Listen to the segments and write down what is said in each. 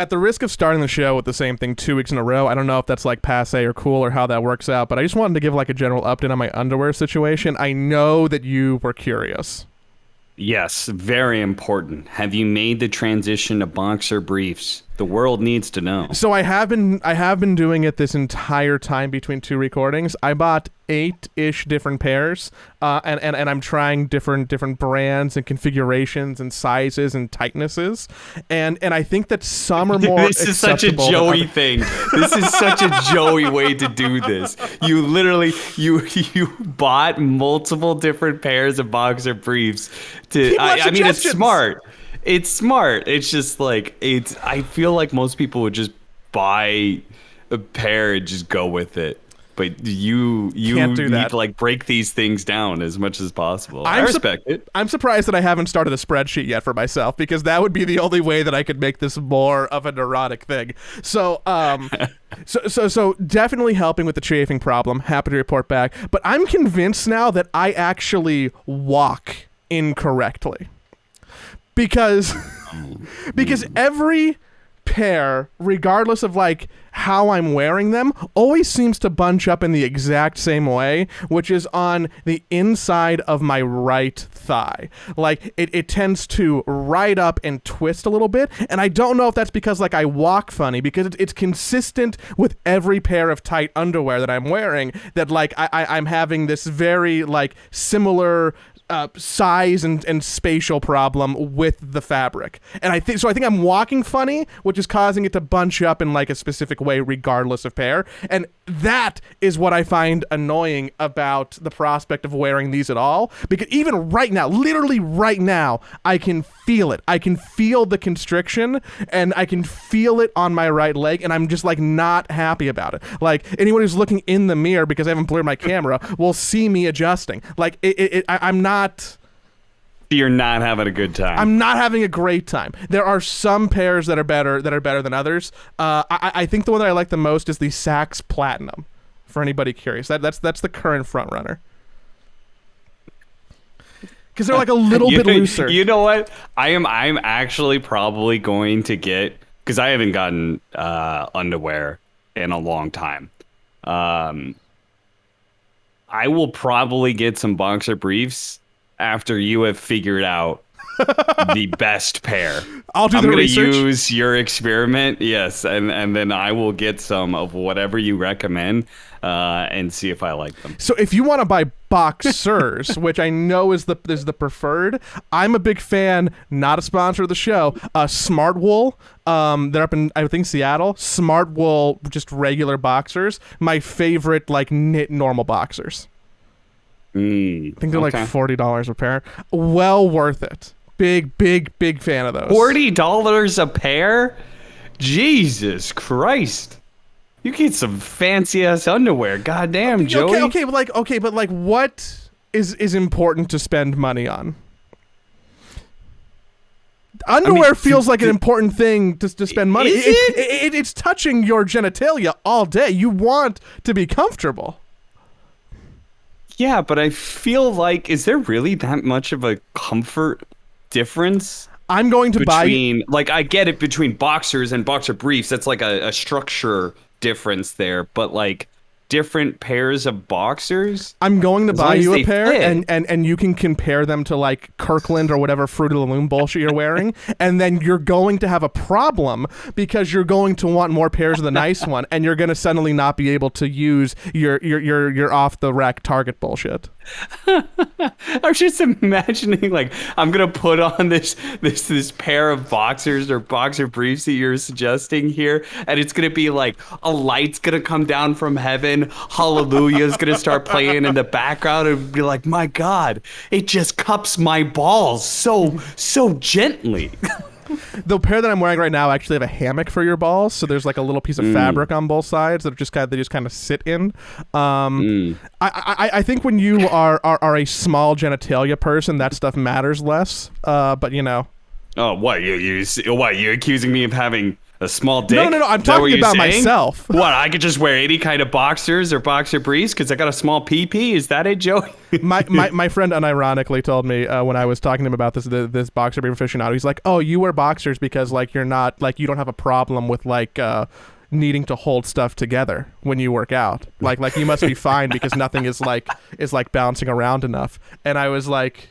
At the risk of starting the show with the same thing 2 weeks in a row, I don't know if that's like passe or cool or how that works out, but I just wanted to give like a general update on my underwear situation. I know that you were curious. Yes, very important. Have you made the transition to boxer briefs? The world needs to know. So I have been doing it this entire time between 2 recordings. I bought 8-ish different pairs, and I'm trying different brands and configurations and sizes and tightnesses, and I think that some are more. This is such a Joey thing. This is such a Joey way to do this. You literally you bought multiple different pairs of boxer briefs. I mean, it's smart. It's smart. It's just like I feel like most people would just buy a pair and just go with it. But you Can't do need that. to like break these things down as much as possible. I respect it. I'm surprised that I haven't started a spreadsheet yet for myself, because that would be the only way that I could make this more of a neurotic thing. So so definitely helping with the chafing problem. Happy to report back. But I'm convinced now that I actually walk incorrectly. Because every pair, regardless of like how I'm wearing them, always seems to bunch up in the exact same way, which is on the inside of my right thigh. Like it tends to ride up and twist a little bit, and I don't know if that's because like I walk funny, because it's consistent with every pair of tight underwear that I'm wearing, that like I'm having this very like similar size and spatial problem with the fabric, and I think I'm walking funny, which is causing it to bunch up in like a specific way regardless of pair, and that is what I find annoying about the prospect of wearing these at all, because even right now, literally right now, I can feel it. I can feel the constriction, and I can feel it on my right leg, and I'm just like not happy about it. Like anyone who's looking in the mirror, because I haven't blurred my camera, will see me adjusting. Like I'm not. You're not having a good time. I'm not having a great time. There are some pairs that are better than others. I think the one that I like the most is the Saks Platinum. For anybody curious, that's the current front runner. Because they're like a little bit looser. You know what? I'm actually probably going to get, because I haven't gotten underwear in a long time. I will probably get some boxer briefs after you have figured out the best pair. I'll do the research. I'm going to use your experiment, yes, and then I will get some of whatever you recommend and see if I like them. So if you want to buy boxers, which I know is the preferred, I'm a big fan, not a sponsor of the show, Smart Wool. They're up in, I think, Seattle. Smart Wool, just regular boxers. My favorite, like, knit normal boxers. I think they're like $40 a pair. Well worth it. Big fan of those. $40 a pair? Jesus Christ. You get some fancy ass underwear. Goddamn, Joey. Okay, but like what is important to spend money on? Underwear feels like an important thing to spend money. It's touching your genitalia all day. You want to be comfortable. Yeah, but I feel like, is there really that much of a comfort difference? I'm going to buy... Like, I get it between boxers and boxer briefs. That's like a structure difference there. But, like, different pairs of boxers? I'm going to buy you a pair, and you can compare them to, like, Kirkland or whatever Fruit of the Loom bullshit you're wearing, and then you're going to have a problem because you're going to want more pairs of the nice one, and you're going to suddenly not be able to use your off-the-rack Target bullshit. I'm just imagining, like, I'm gonna put on this pair of boxers or boxer briefs that you're suggesting here, and it's gonna be like a light's gonna come down from heaven, Hallelujah's gonna start playing in the background, and be like, my God, it just cups my balls so gently. The pair that I'm wearing right now actually have a hammock for your balls, so there's like a little piece of fabric on both sides that they just kind of sit in. I think when you are a small genitalia person, that stuff matters less. But you know, Oh, what you're accusing me of having a small dick? No. I'm talking about myself. What? I could just wear any kind of boxers or boxer briefs because I got a small PP? Is that it, Joey? my friend unironically told me when I was talking to him about this boxer brief aficionado, he's like, "Oh, you wear boxers because like you're not like you don't have a problem with like needing to hold stuff together when you work out. Like you must be fine because nothing is like bouncing around enough." And I was like,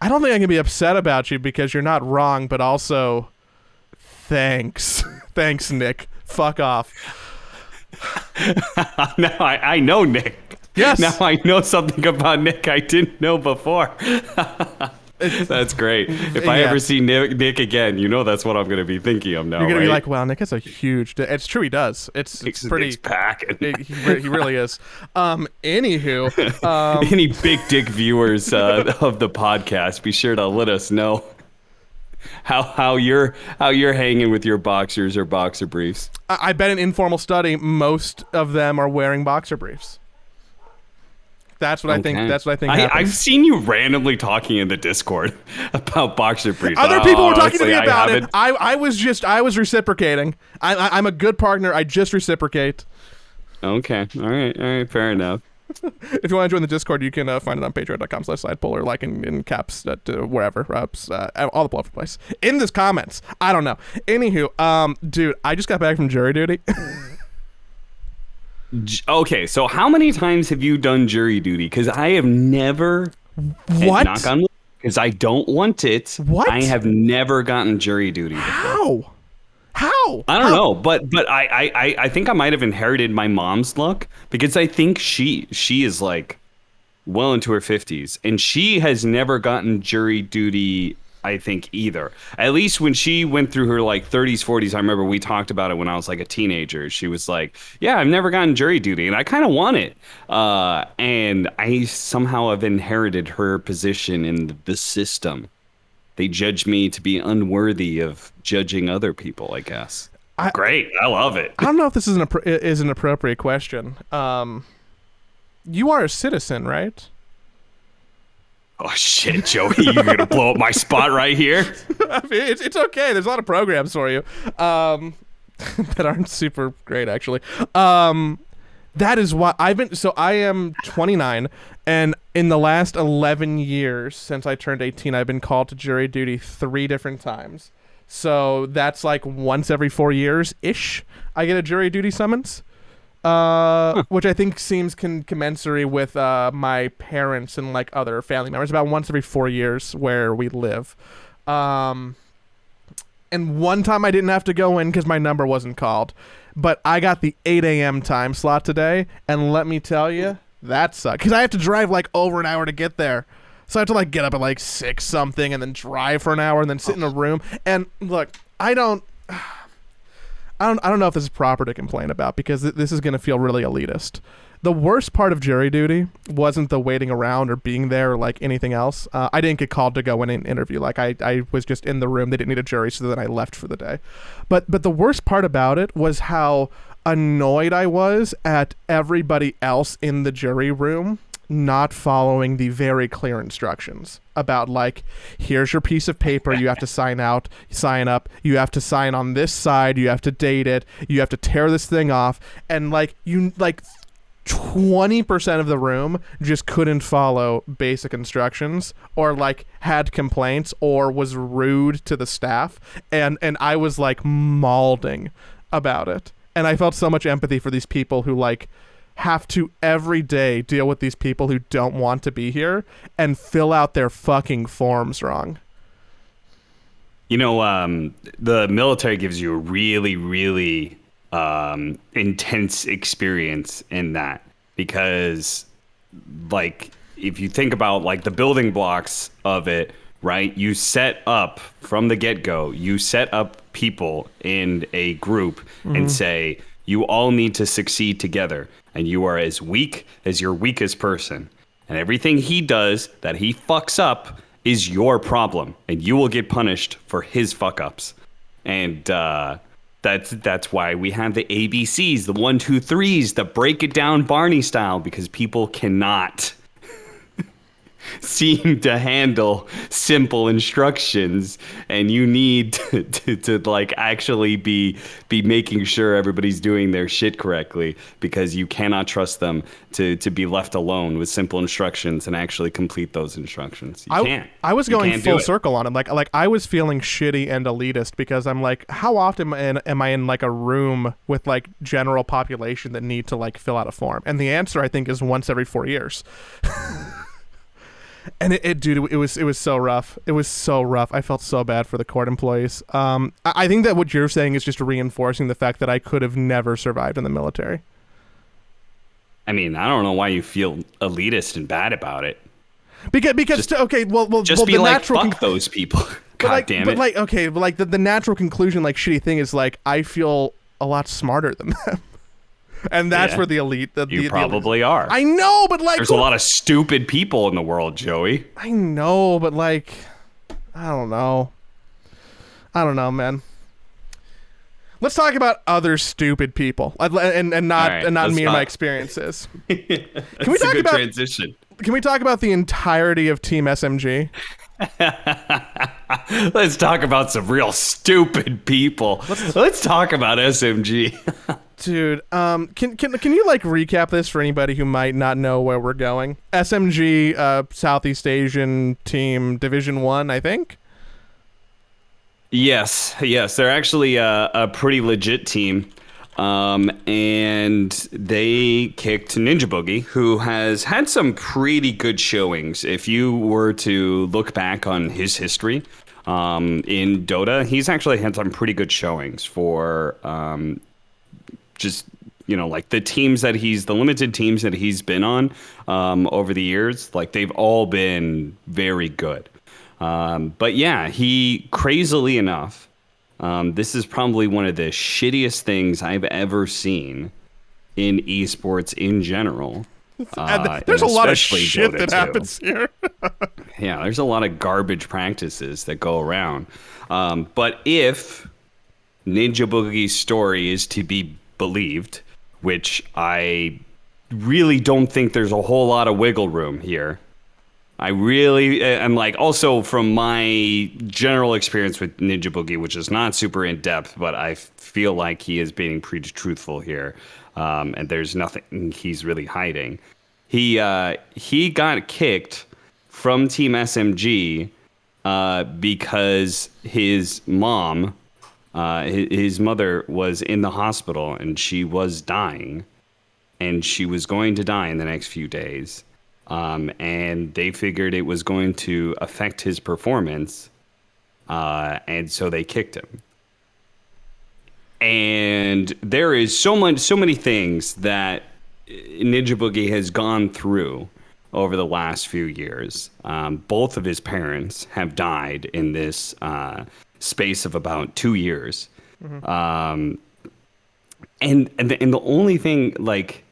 I don't think I can be upset about you because you're not wrong, but also thanks. Thanks, Nick. Fuck off. Now I know Nick. Yes. Now I know something about Nick I didn't know before. That's great. If I ever see Nick again, you know that's what I'm going to be thinking of now. You're going right? to be like, wow, Nick has a huge... It's true, he does. It's pretty... He really is. Anywho... Any big dick viewers of the podcast, be sure to let us know how you're hanging with your boxers or boxer briefs. I bet in informal study, most of them are wearing boxer briefs. That's what I think. That's what I think. I've seen you randomly talking in the Discord about boxer briefs. Other people were talking to me about it. I was reciprocating. I'm a good partner. I just reciprocate. Okay. All right. Fair enough. If you want to join the Discord, you can find it on patreon.com/sidepull or like in caps wherever, all the place place. In the comments. I don't know. Anywho, dude, I just got back from jury duty. Okay, so how many times have you done jury duty? Because I have never. What? Knock on wood, because I don't want it. What? I have never gotten jury duty before. How? I don't know, but I think I might have inherited my mom's luck because I think she is like well into her 50s and she has never gotten jury duty. I think either. At least when she went through her like 30s, 40s, I remember we talked about it when I was like a teenager. She was like, yeah, I've never gotten jury duty. And I kind of want it. And I somehow have inherited her position in the system. They judge me to be unworthy of judging other people, I guess. Great. I love it. I don't know if this is an appropriate question. You are a citizen, right? Oh, shit, Joey, you're going to blow up my spot right here? I mean, it's okay. There's a lot of programs for you that aren't super great, actually. That is why I am 29, and in the last 11 years since I turned 18, I've been called to jury duty 3 different times. So that's like once every 4 years-ish, I get a jury duty summons. Which I think seems commensurate with my parents and like other family members, about once every 4 years where we live. And one time I didn't have to go in because my number wasn't called, but I got the 8 a.m. time slot today, and let me tell you, that sucked because I have to drive like over an hour to get there. So I have to like get up at like 6 something and then drive for an hour and then sit in a room. And look, I don't know if this is proper to complain about because this is going to feel really elitist. The worst part of jury duty wasn't the waiting around or being there or like anything else. I didn't get called to go in and interview. Like I was just in the room. They didn't need a jury, so then I left for the day. But the worst part about it was how annoyed I was at everybody else in the jury room not following the very clear instructions about like, here's your piece of paper, you have to sign up, you have to sign on this side, you have to date it, you have to tear this thing off, and like 20% of the room just couldn't follow basic instructions or like had complaints or was rude to the staff, and I was like mauling about it, and I felt so much empathy for these people who like have to every day deal with these people who don't want to be here and fill out their fucking forms wrong. You know, the military gives you a really, really intense experience in that because, like, if you think about, like, the building blocks of it, right, you set up from the get-go, you set up people in a group and say, you all need to succeed together. And you are as weak as your weakest person. And everything he does that he fucks up is your problem. And you will get punished for his fuck-ups. And that's why we have the ABCs, the 1, 2, 3s, the break it down Barney style, because people cannot seem to handle simple instructions, and you need to like actually be making sure everybody's doing their shit correctly, because you cannot trust them to be left alone with simple instructions and actually complete those instructions. You can't. I was going full circle on him. Like I was feeling shitty and elitist because I'm like, how often am I in like a room with like general population that need to like fill out a form? And the answer, I think, is once every 4 years. And dude, it was so rough. It was so rough. I felt so bad for the court employees. I think that what you're saying is just reinforcing the fact that I could have never survived in the military. I mean, I don't know why you feel elitist and bad about it. Because okay, well, just be the like, natural fuck those people. God damn it. But like, okay, but like the natural conclusion, like shitty thing is like, I feel a lot smarter than them. And that's where the elite... You probably are. I know, but like... There's a lot of stupid people in the world, Joey. I know, but like... I don't know. Man. Let's talk about other stupid people, and not me and my experiences. Can we talk about transition? Can we talk about the entirety of Team SMG? Let's talk about some real stupid people. Let's talk about SMG. Dude, can you like recap this for anybody who might not know where we're going? SMG, Southeast Asian team, Division 1, I think. Yes, they're actually a pretty legit team, and they kicked Ninjaboogie, who has had some pretty good showings. If you were to look back on his history in Dota, he's actually had some pretty good showings for just, you know, like the limited teams that he's been on over the years. Like, they've all been very good. But yeah, he, crazily enough, this is probably one of the shittiest things I've ever seen in esports in general. There's a lot of shit Dota that 2. happens here. Yeah, there's a lot of garbage practices that go around. But if Ninjaboogie's story is to be believed, which I really don't think there's a whole lot of wiggle room here. I'm like, also from my general experience with Ninjaboogie, which is not super in depth, but I feel like he is being pretty truthful here. And there's nothing he's really hiding. He got kicked from Team SMG because his mom, his mother was in the hospital and she was dying, and she was going to die in the next few days. And they figured it was going to affect his performance, and so they kicked him. And there is so many things that Ninjaboogie has gone through over the last few years. Both of his parents have died in this space of about 2 years. Mm-hmm. And the only thing like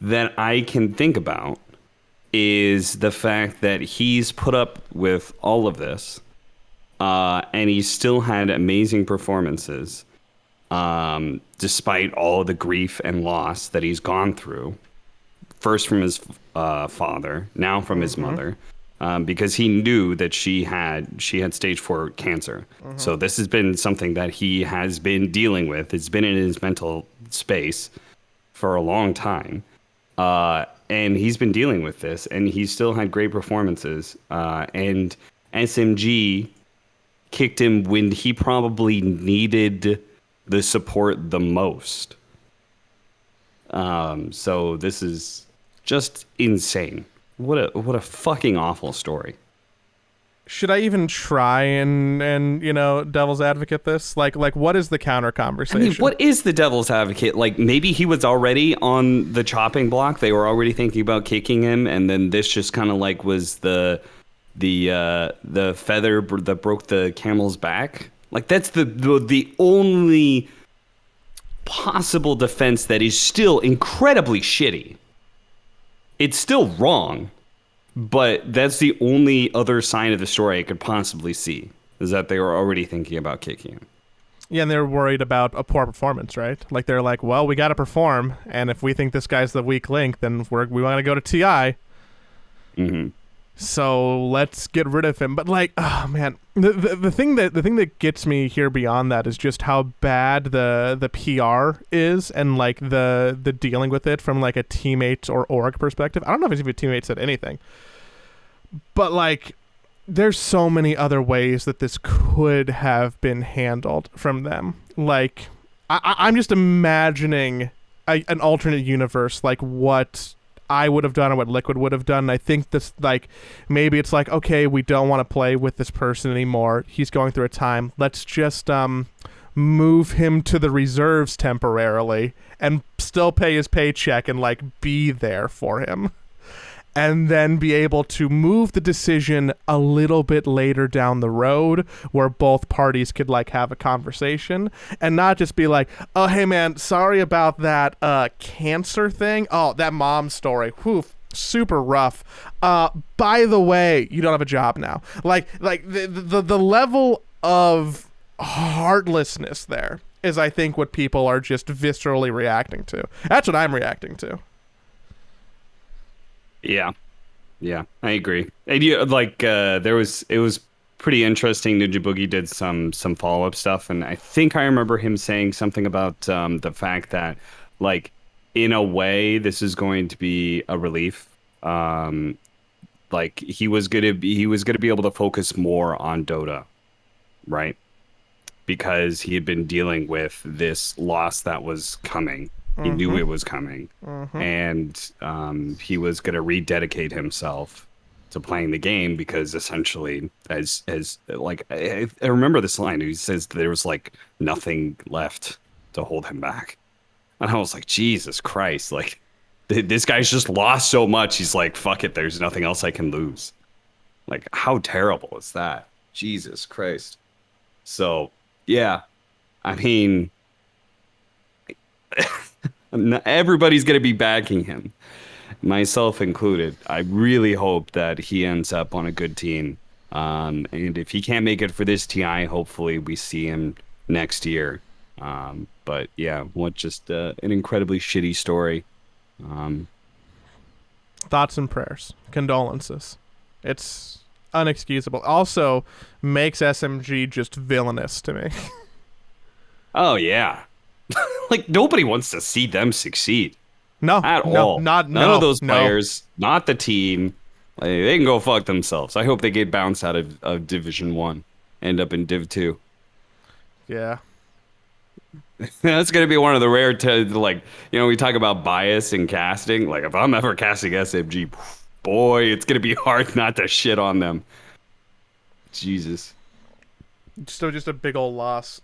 that I can think about is the fact that he's put up with all of this, and he's still had amazing performances, despite all the grief and loss that he's gone through. First from his father, now from his mother, because he knew that she had stage 4 cancer. Mm-hmm. So this has been something that he has been dealing with. It's been in his mental space for a long time. And he's been dealing with this, and he's still had great performances. And SMG kicked him when he probably needed the support the most. So this is just insane. What a fucking awful story. Should I even try and you know, devil's advocate this? Like what is the counter conversation? I mean, what is the devil's advocate? Like, maybe he was already on the chopping block. They were already thinking about kicking him, and then this just kind of like was the feather that broke the camel's back. Like, that's the only possible defense that is still incredibly shitty. It's still wrong. But that's the only other sign of the story I could possibly see, is that they were already thinking about kicking him. Yeah, and they're worried about a poor performance, right? Like, they're like, well, we got to perform, and if we think this guy's the weak link, then we want to go to TI. Mm-hmm. So let's get rid of him. But like, oh man, the thing that gets me here beyond that is just how bad the PR is, and like the dealing with it from like a teammate or org perspective. I don't know if even teammates said anything, but like, there's so many other ways that this could have been handled from them. Like, I'm just imagining an alternate universe, like what I would have done or what Liquid would have done. And I think this, like, maybe it's like, okay, we don't want to play with this person anymore. He's going through a time. Let's just move him to the reserves temporarily and still pay his paycheck and like be there for him. And then be able to move the decision a little bit later down the road where both parties could like have a conversation and not just be like, oh, hey man, sorry about that cancer thing. Oh, that mom story. Whew, super rough. By the way, you don't have a job now. Like the level of heartlessness there is, I think, what people are just viscerally reacting to. That's what I'm reacting to. Yeah, I agree. And like it was pretty interesting. Ninjaboogie did some follow-up stuff, and I think I remember him saying something about the fact that, like, in a way, this is going to be a relief. Like he was gonna be able to focus more on Dota, right? Because he had been dealing with this loss that was coming. He knew it was coming, and he was going to rededicate himself to playing the game because essentially, as like I remember this line, he says there was like nothing left to hold him back, and I was like, Jesus Christ, like this guy's just lost so much. He's like, fuck it, there's nothing else I can lose. Like, how terrible is that? Jesus Christ. So yeah, I mean. Everybody's going to be backing him, myself included. I really hope that he ends up on a good team. And if he can't make it for this TI, hopefully we see him next year. But yeah, what just an incredibly shitty story. Thoughts and prayers. Condolences. It's unexcusable. Also makes SMG just villainous to me. Oh, yeah. Like, nobody wants to see them succeed. No, at all. None of those players, not the team. Like, they can go fuck themselves. I hope they get bounced out of Division 1, end up in Div 2. Yeah. That's going to be one of the rare, like, you know, we talk about bias in casting. Like, if I'm ever casting SMG, boy, it's going to be hard not to shit on them. Jesus. So just a big old loss.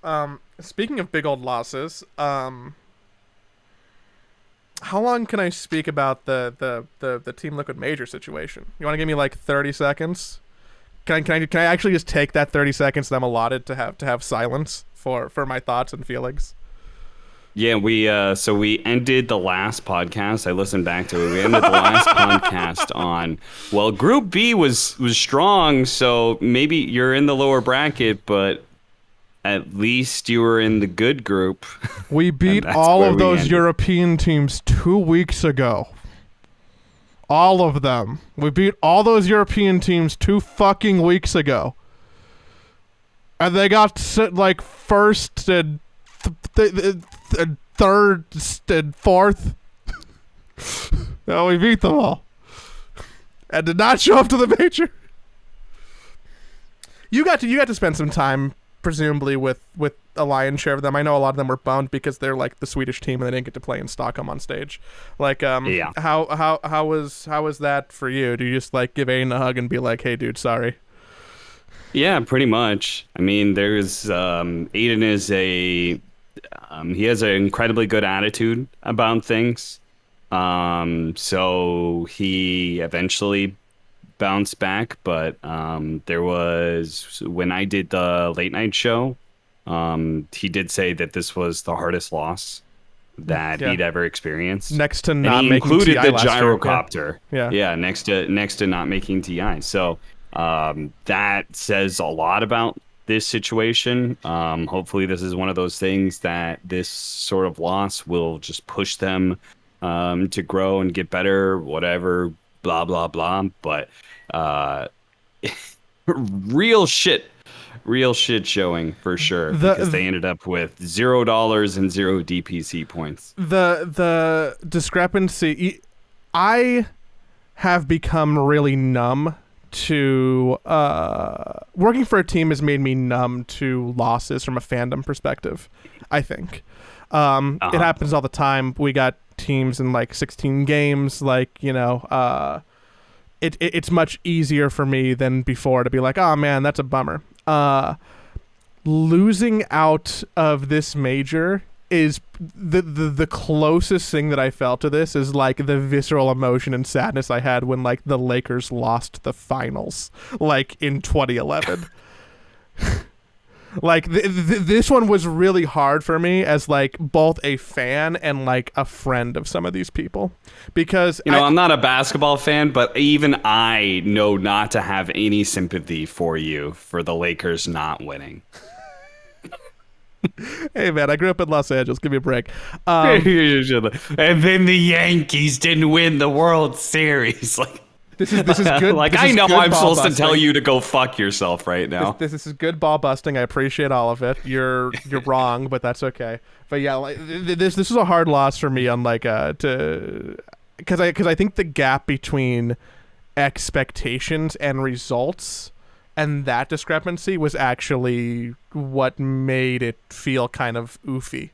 Speaking of big old losses, how long can I speak about the Team Liquid Major situation? You want to give me like 30 seconds? Can I actually just take that 30 seconds that I'm allotted to have silence for my thoughts and feelings? Yeah, we ended the last podcast. I listened back to it. We ended the last podcast on, well, Group B was strong, so maybe you're in the lower bracket, but at least you were in the good group. We beat all of those European teams 2 weeks ago. All of them. We beat all those European teams 2 fucking weeks ago. And they got like first and third and fourth. No, we beat them all. And did not show up to the major. You got to spend some time, presumably, with a lion's share of them. I know a lot of them were bummed because they're like the Swedish team and they didn't get to play in Stockholm on stage. Like, yeah. How was that for you? Do you just like give Aiden a hug and be like, hey, dude, sorry? Yeah, pretty much. I mean, there's Aiden is he has an incredibly good attitude about things. So he eventually bounced back, but there was, when I did the late night show, he did say that this was the hardest loss that he'd ever experienced. Next to not he making included TI the gyrocopter. Yeah. Next to not making TI. So that says a lot about this situation. Hopefully this is one of those things that this sort of loss will just push them to grow and get better, whatever blah blah blah. But real shit showing for sure, because they ended up with $0 and 0 DPC points. The discrepancy, I have become really numb to working for a team has made me numb to losses from a fandom perspective, I think. It happens all the time. We got teams in like 16 games, like, you know, it's much easier for me than before to be like, oh man, that's a bummer. Losing out of this major is the closest thing that I felt to this is like the visceral emotion and sadness I had when like the Lakers lost the finals, like in 2011. Like this one was really hard for me as like both a fan and like a friend of some of these people, because I'm not a basketball fan, but even I know not to have any sympathy for you for the Lakers not winning. Hey man, I grew up in Los Angeles. Give me a break. And then the Yankees didn't win the World Series. Like this is good. Like I know I'm supposed to tell you to go fuck yourself right now. This is good ball busting. I appreciate all of it. You're wrong, but that's okay. But yeah, like this is a hard loss for me on like because I think the gap between expectations and results and that discrepancy was actually what made it feel kind of oofy.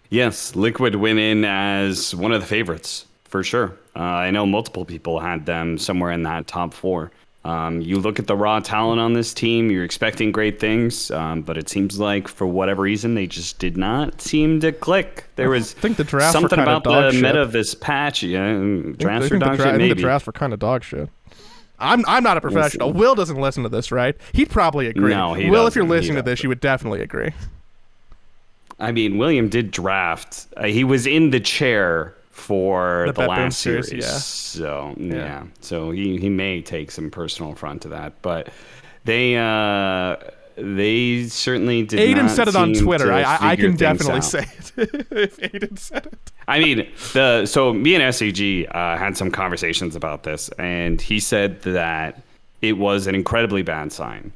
Yes, Liquid went in as one of the favorites, for sure. I know multiple people had them somewhere in that top 4. You look at the raw talent on this team, you're expecting great things, but it seems like for whatever reason, they just did not seem to click. There was something about the meta of this patch. Yeah, drafts for dog shit, maybe. I think the drafts were kind of dog shit. I'm not a professional. Will doesn't listen to this, right? He'd probably agree. No, he Will, doesn't. if you're listening to this, you would definitely agree. I mean, William did draft. He was in the chair for the last series. Yeah. So, yeah. So he may take some personal affront to that. But they certainly did Aiden not said it on Twitter. I can definitely out. say it if Aiden said it. I mean, so me and SCG had some conversations about this, and he said that it was an incredibly bad sign,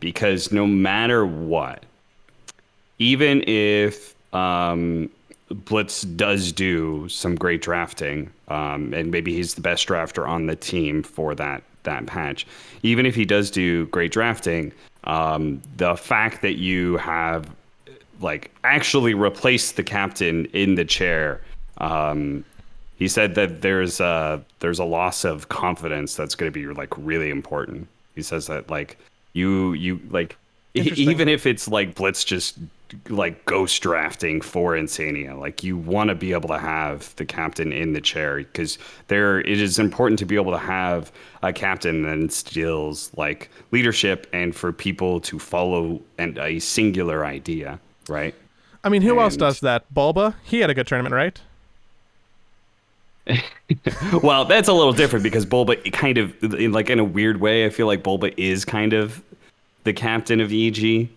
because no matter what, even if Blitz does do some great drafting, and maybe he's the best drafter on the team for that patch, even if he does do great drafting, the fact that you have like actually replaced the captain in the chair, he said that there's a loss of confidence that's going to be like really important. He says that like you like even if it's like Blitz just like ghost drafting for Insania, like you want to be able to have the captain in the chair, because it is important to be able to have a captain that instills like leadership and for people to follow and a singular idea, right? I mean, who else does that? Bulba? He had a good tournament, right? Well, that's a little different because Bulba kind of, in a weird way, I feel like Bulba is kind of the captain of EG.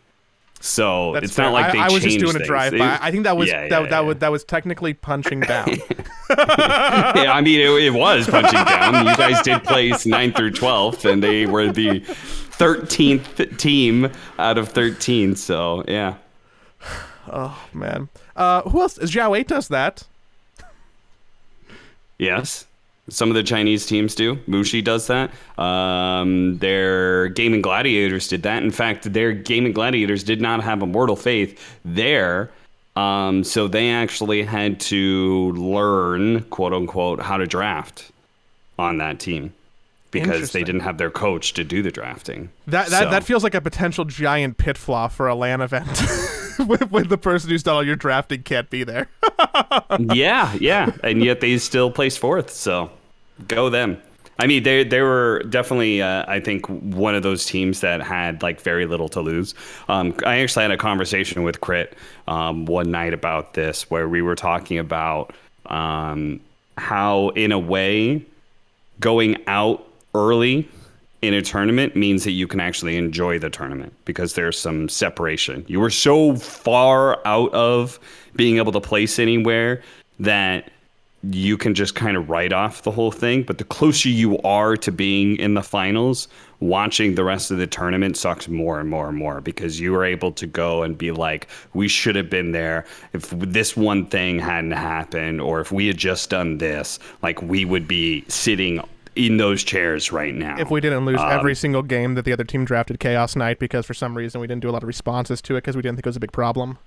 So that's it's fair. Not like they I was changed just doing a drive-by. I think that was that was technically punching down. Yeah, I mean it was punching down. You guys did place 9th through 12th, and they were the 13th team out of 13. So yeah. Oh man, who else? Zhao 8 does that. Yes. Some of the Chinese teams do. Mushi does that. Their Gaming Gladiators did that. In fact, their Gaming Gladiators did not have Immortal Faith there. So they actually had to learn, quote unquote, how to draft on that team because they didn't have their coach to do the drafting. That feels like a potential giant pit flaw for a LAN event. when the person who's done all your drafting can't be there. Yeah. And yet they still placed 4th. So go them. I mean, they were definitely, I think, one of those teams that had like very little to lose. I actually had a conversation with Crit one night about this, where we were talking about how, in a way, going out early in a tournament means that you can actually enjoy the tournament because there's some separation. You were so far out of being able to place anywhere that you can just kind of write off the whole thing. But the closer you are to being in the finals, watching the rest of the tournament sucks more and more and more, because you are able to go and be like, we should have been there. If this one thing hadn't happened, or if we had just done this, like, we would be sitting in those chairs right now. If we didn't lose every single game that the other team drafted Chaos Knight because for some reason we didn't do a lot of responses to it because we didn't think it was a big problem.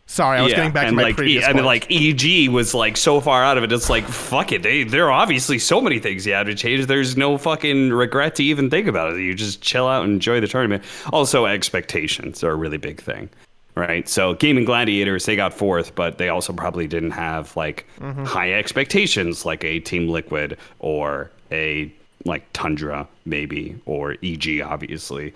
Sorry, I was getting back to my previous point. And like EG was like so far out of it, it's like, fuck it. There are obviously so many things you have to change. There's no fucking regret to even think about it. You just chill out and enjoy the tournament. Also, expectations are a really big thing, right? So Gaming Gladiators, they got fourth, but they also probably didn't have like high expectations like a Team Liquid or a like Tundra maybe, or EG obviously.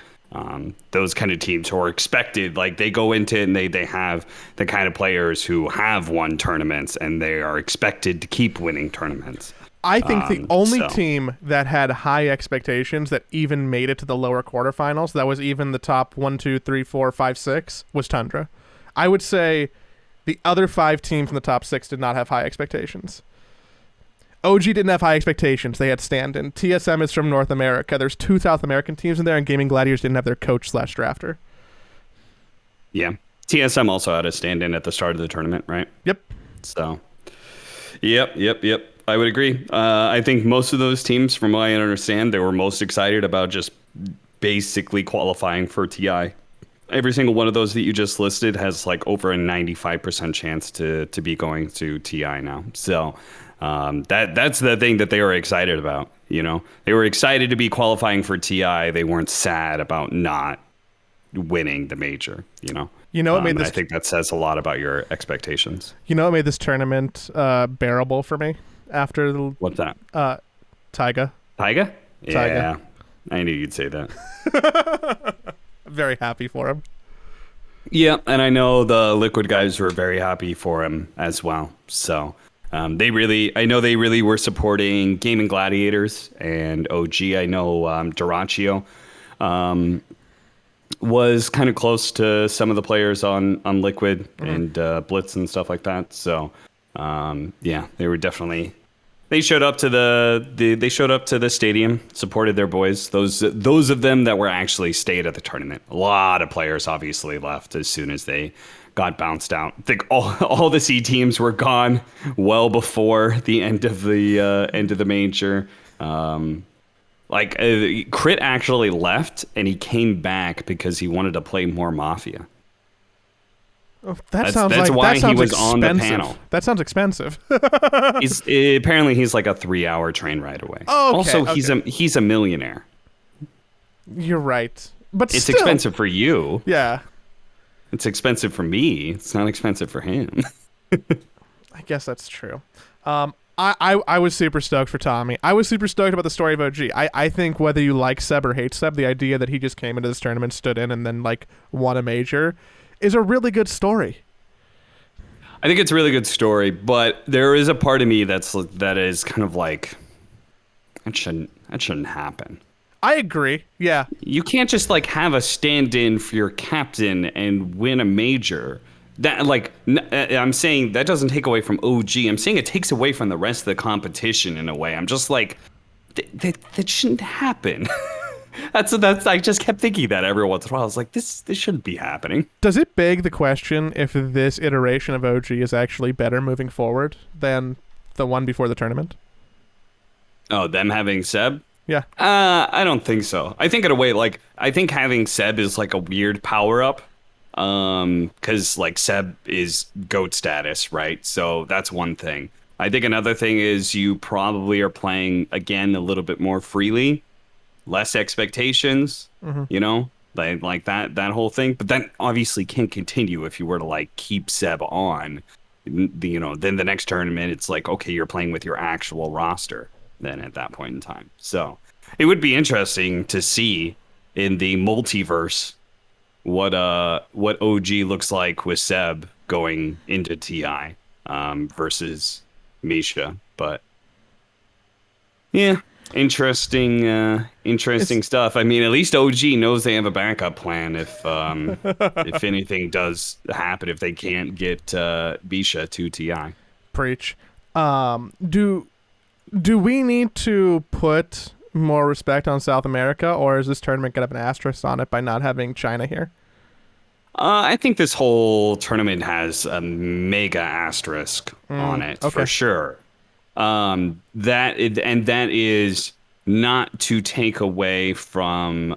Those kind of teams who are expected, like they go into it and they have the kind of players who have won tournaments and they are expected to keep winning tournaments. I think the only team that had high expectations that even made it to the lower quarterfinals, that was even the top 1, 2, 3, 4, 5, 6, was Tundra. I would say the other 5 teams in the top 6 did not have high expectations. OG didn't have high expectations. They had stand-in. TSM is from North America. There's 2 South American teams in there, and Gaming Gladiators didn't have their coach/drafter. Yeah. TSM also had a stand-in at the start of the tournament, right? Yep. So, yep. I would agree. I think most of those teams, from what I understand, they were most excited about just basically qualifying for TI. Every single one of those that you just listed has like over a 95% chance to be going to TI now. So that's the thing that they were excited about. You know, they were excited to be qualifying for TI. They weren't sad about not winning the major. You know what made this? I think that says a lot about your expectations. You know what made this tournament bearable for me after the what's that? Taiga. Taiga? Yeah, Taiga. I knew you'd say that. I'm very happy for him. Yeah, and I know the Liquid guys were very happy for him as well. So I know they really were supporting Gaming Gladiators and OG. I know Jerax was kind of close to some of the players on Liquid and Blitz and stuff like that. So yeah, they were definitely. They showed up to the stadium, supported their boys. Those of them that were actually stayed at the tournament. A lot of players obviously left as soon as they got bounced out. I think all the C teams were gone well before the end of the major. Crit actually left and he came back because he wanted to play more Mafia. Oh, that's why he was expensive. On the panel. That sounds expensive. Apparently he's like a 3-hour train ride away. Oh, okay, also, he's a millionaire. You're right, but it's still expensive for you. Yeah, it's expensive for me. It's not expensive for him. I guess that's true. I was super stoked for Tommy. I was super stoked about the story of OG. I think whether you like Seb or hate Seb, the idea that he just came into this tournament, stood in, and then like won a major is a really good story. I think it's a really good story, but there is a part of me that is kind of like, that shouldn't happen. I agree. Yeah. You can't just like have a stand-in for your captain and win a major. That I'm saying that doesn't take away from OG. I'm saying it takes away from the rest of the competition in a way. I'm just like, that shouldn't happen. That's I just kept thinking that every once in a while. I was like, this shouldn't be happening. Does it beg the question if this iteration of OG is actually better moving forward than the one before the tournament? Oh, them having Seb? Yeah. I don't think so. I think in a way, like, I think having Seb is like a weird power up. Because like Seb is GOAT status, right? So that's one thing. I think another thing is you probably are playing again a little bit more freely. Less expectations, like that whole thing. But that obviously can't continue if you were to like keep Seb on. Then the next tournament, it's like, okay, you're playing with your actual roster then at that point in time. So it would be interesting to see in the multiverse what OG looks like with Seb going into TI versus Misha. But yeah. Interesting stuff. I mean, at least OG knows they have a backup plan if anything does happen, if they can't get Bisha to TI. Preach. Do we need to put more respect on South America, or is this tournament gonna have an asterisk on it by not having China here? I think this whole tournament has a mega asterisk on it for sure. That is not to take away from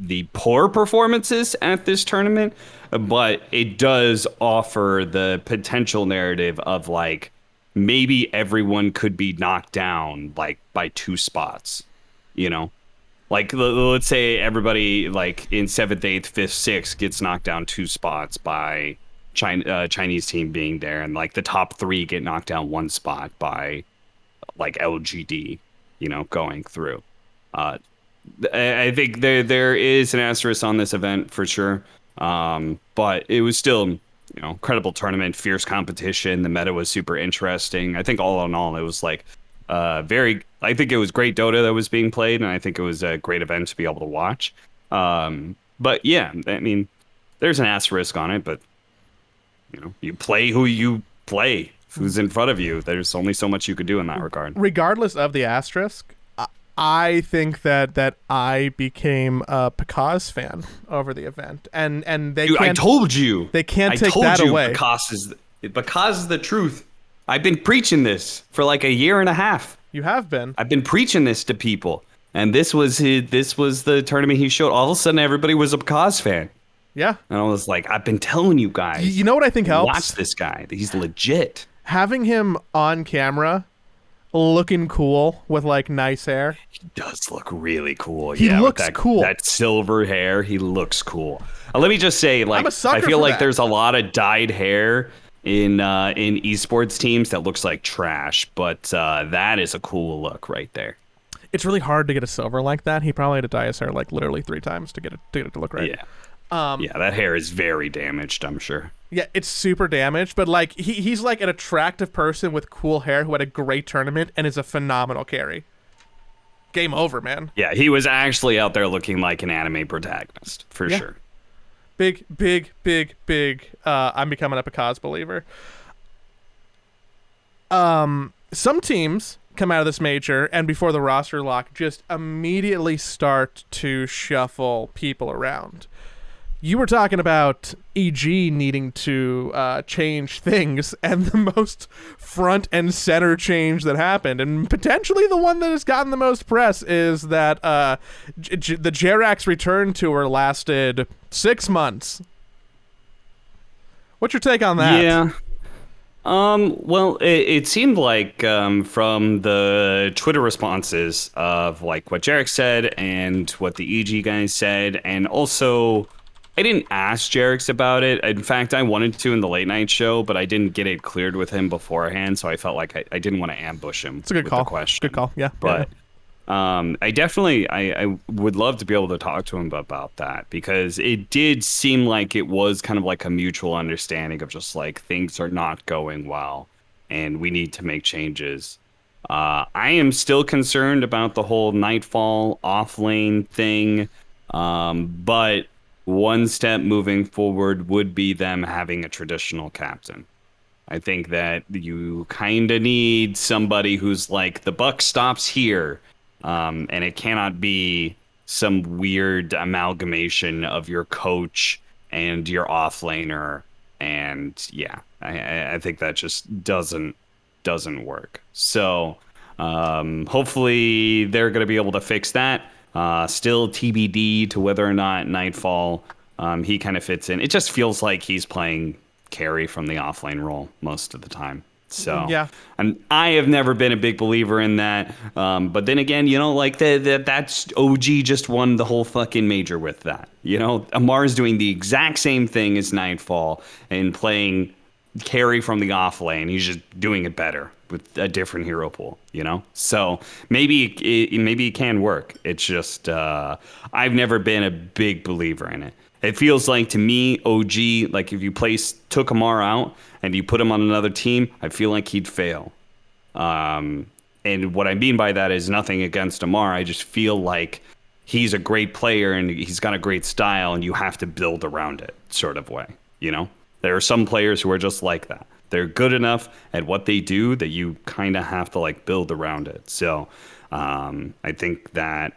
the poor performances at this tournament, but it does offer the potential narrative of like maybe everyone could be knocked down like by 2 spots, you know? Like, let's say everybody, like, in 7th, 8th, 5th, 6th gets knocked down 2 spots by Chinese team being there, and, like, the top 3 get knocked down 1 spot by, like, LGD, you know, going through. I think there is an asterisk on this event for sure, but it was still, you know, incredible tournament, fierce competition. The meta was super interesting. I think all in all, it was, like, I think it was great Dota that was being played, and I think it was a great event to be able to watch. But yeah, I mean, there's an asterisk on it, but you know, you play who you play, who's in front of you. There's only so much you could do in that regard. Regardless of the asterisk, I think that I became a Picaz fan over the event, and they Dude, can't, I told you they can't take that away. Picaz is the truth. I've been preaching this for like a year and a half. You have been. I've been preaching this to people, and this was the tournament he showed. All of a sudden, everybody was a Picaz fan. Yeah. And I was like, I've been telling you guys. You know what I think helps? Watch this guy. He's legit. Having him on camera, looking cool with like nice hair. He does look really cool. He looks cool. That silver hair, he looks cool. Let me just say, like, I feel like there's a lot of dyed hair in esports teams that looks like trash, but that is a cool look right there. It's really hard to get a silver like that. He probably had to dye his hair like literally 3 times to get it to look right. Yeah. Yeah, that hair is very damaged, I'm sure. Yeah, it's super damaged, but like he's like an attractive person with cool hair who had a great tournament and is a phenomenal carry. Game over, man. Yeah, he was actually out there looking like an anime protagonist, for sure. Big. I'm becoming a Picaz believer. Some teams come out of this major and before the roster lock just immediately start to shuffle people around. You were talking about EG needing to change things, and the most front and center change that happened, and potentially the one that has gotten the most press, is that the Jerax return tour lasted 6 months. What's your take on that? Yeah. Well, it seemed like from the Twitter responses of like what Jerax said and what the EG guys said, and also I didn't ask Jerax about it. In fact, I wanted to in the late night show, but I didn't get it cleared with him beforehand, so I felt like I didn't want to ambush him. It's a good call. The question. Good call. Yeah. But I definitely I would love to be able to talk to him about that, because it did seem like it was kind of like a mutual understanding of just like things are not going well and we need to make changes. I am still concerned about the whole Nightfall off lane thing, but one step moving forward would be them having a traditional captain. I think that you kind of need somebody who's like, the buck stops here, and it cannot be some weird amalgamation of your coach and your offlaner. And yeah, I think that just doesn't work. So hopefully they're going to be able to fix that. Still TBD to whether or not Nightfall, he kind of fits in. It just feels like he's playing carry from the offlane role most of the time. So yeah, and I have never been a big believer in that. But then again, you know, like that's OG just won the whole fucking major with that. You know, Amar's doing the exact same thing as Nightfall and playing carry from the offlane. He's just doing it better with a different hero pool, you know? So maybe it can work. It's just I've never been a big believer in it. It feels like to me, OG, like if you took Amar out and you put him on another team, I feel like he'd fail. And what I mean by that is nothing against Amar. I just feel like he's a great player and he's got a great style and you have to build around it sort of way, you know? There are some players who are just like that. They're good enough at what they do that you kind of have to like build around it. So I think that,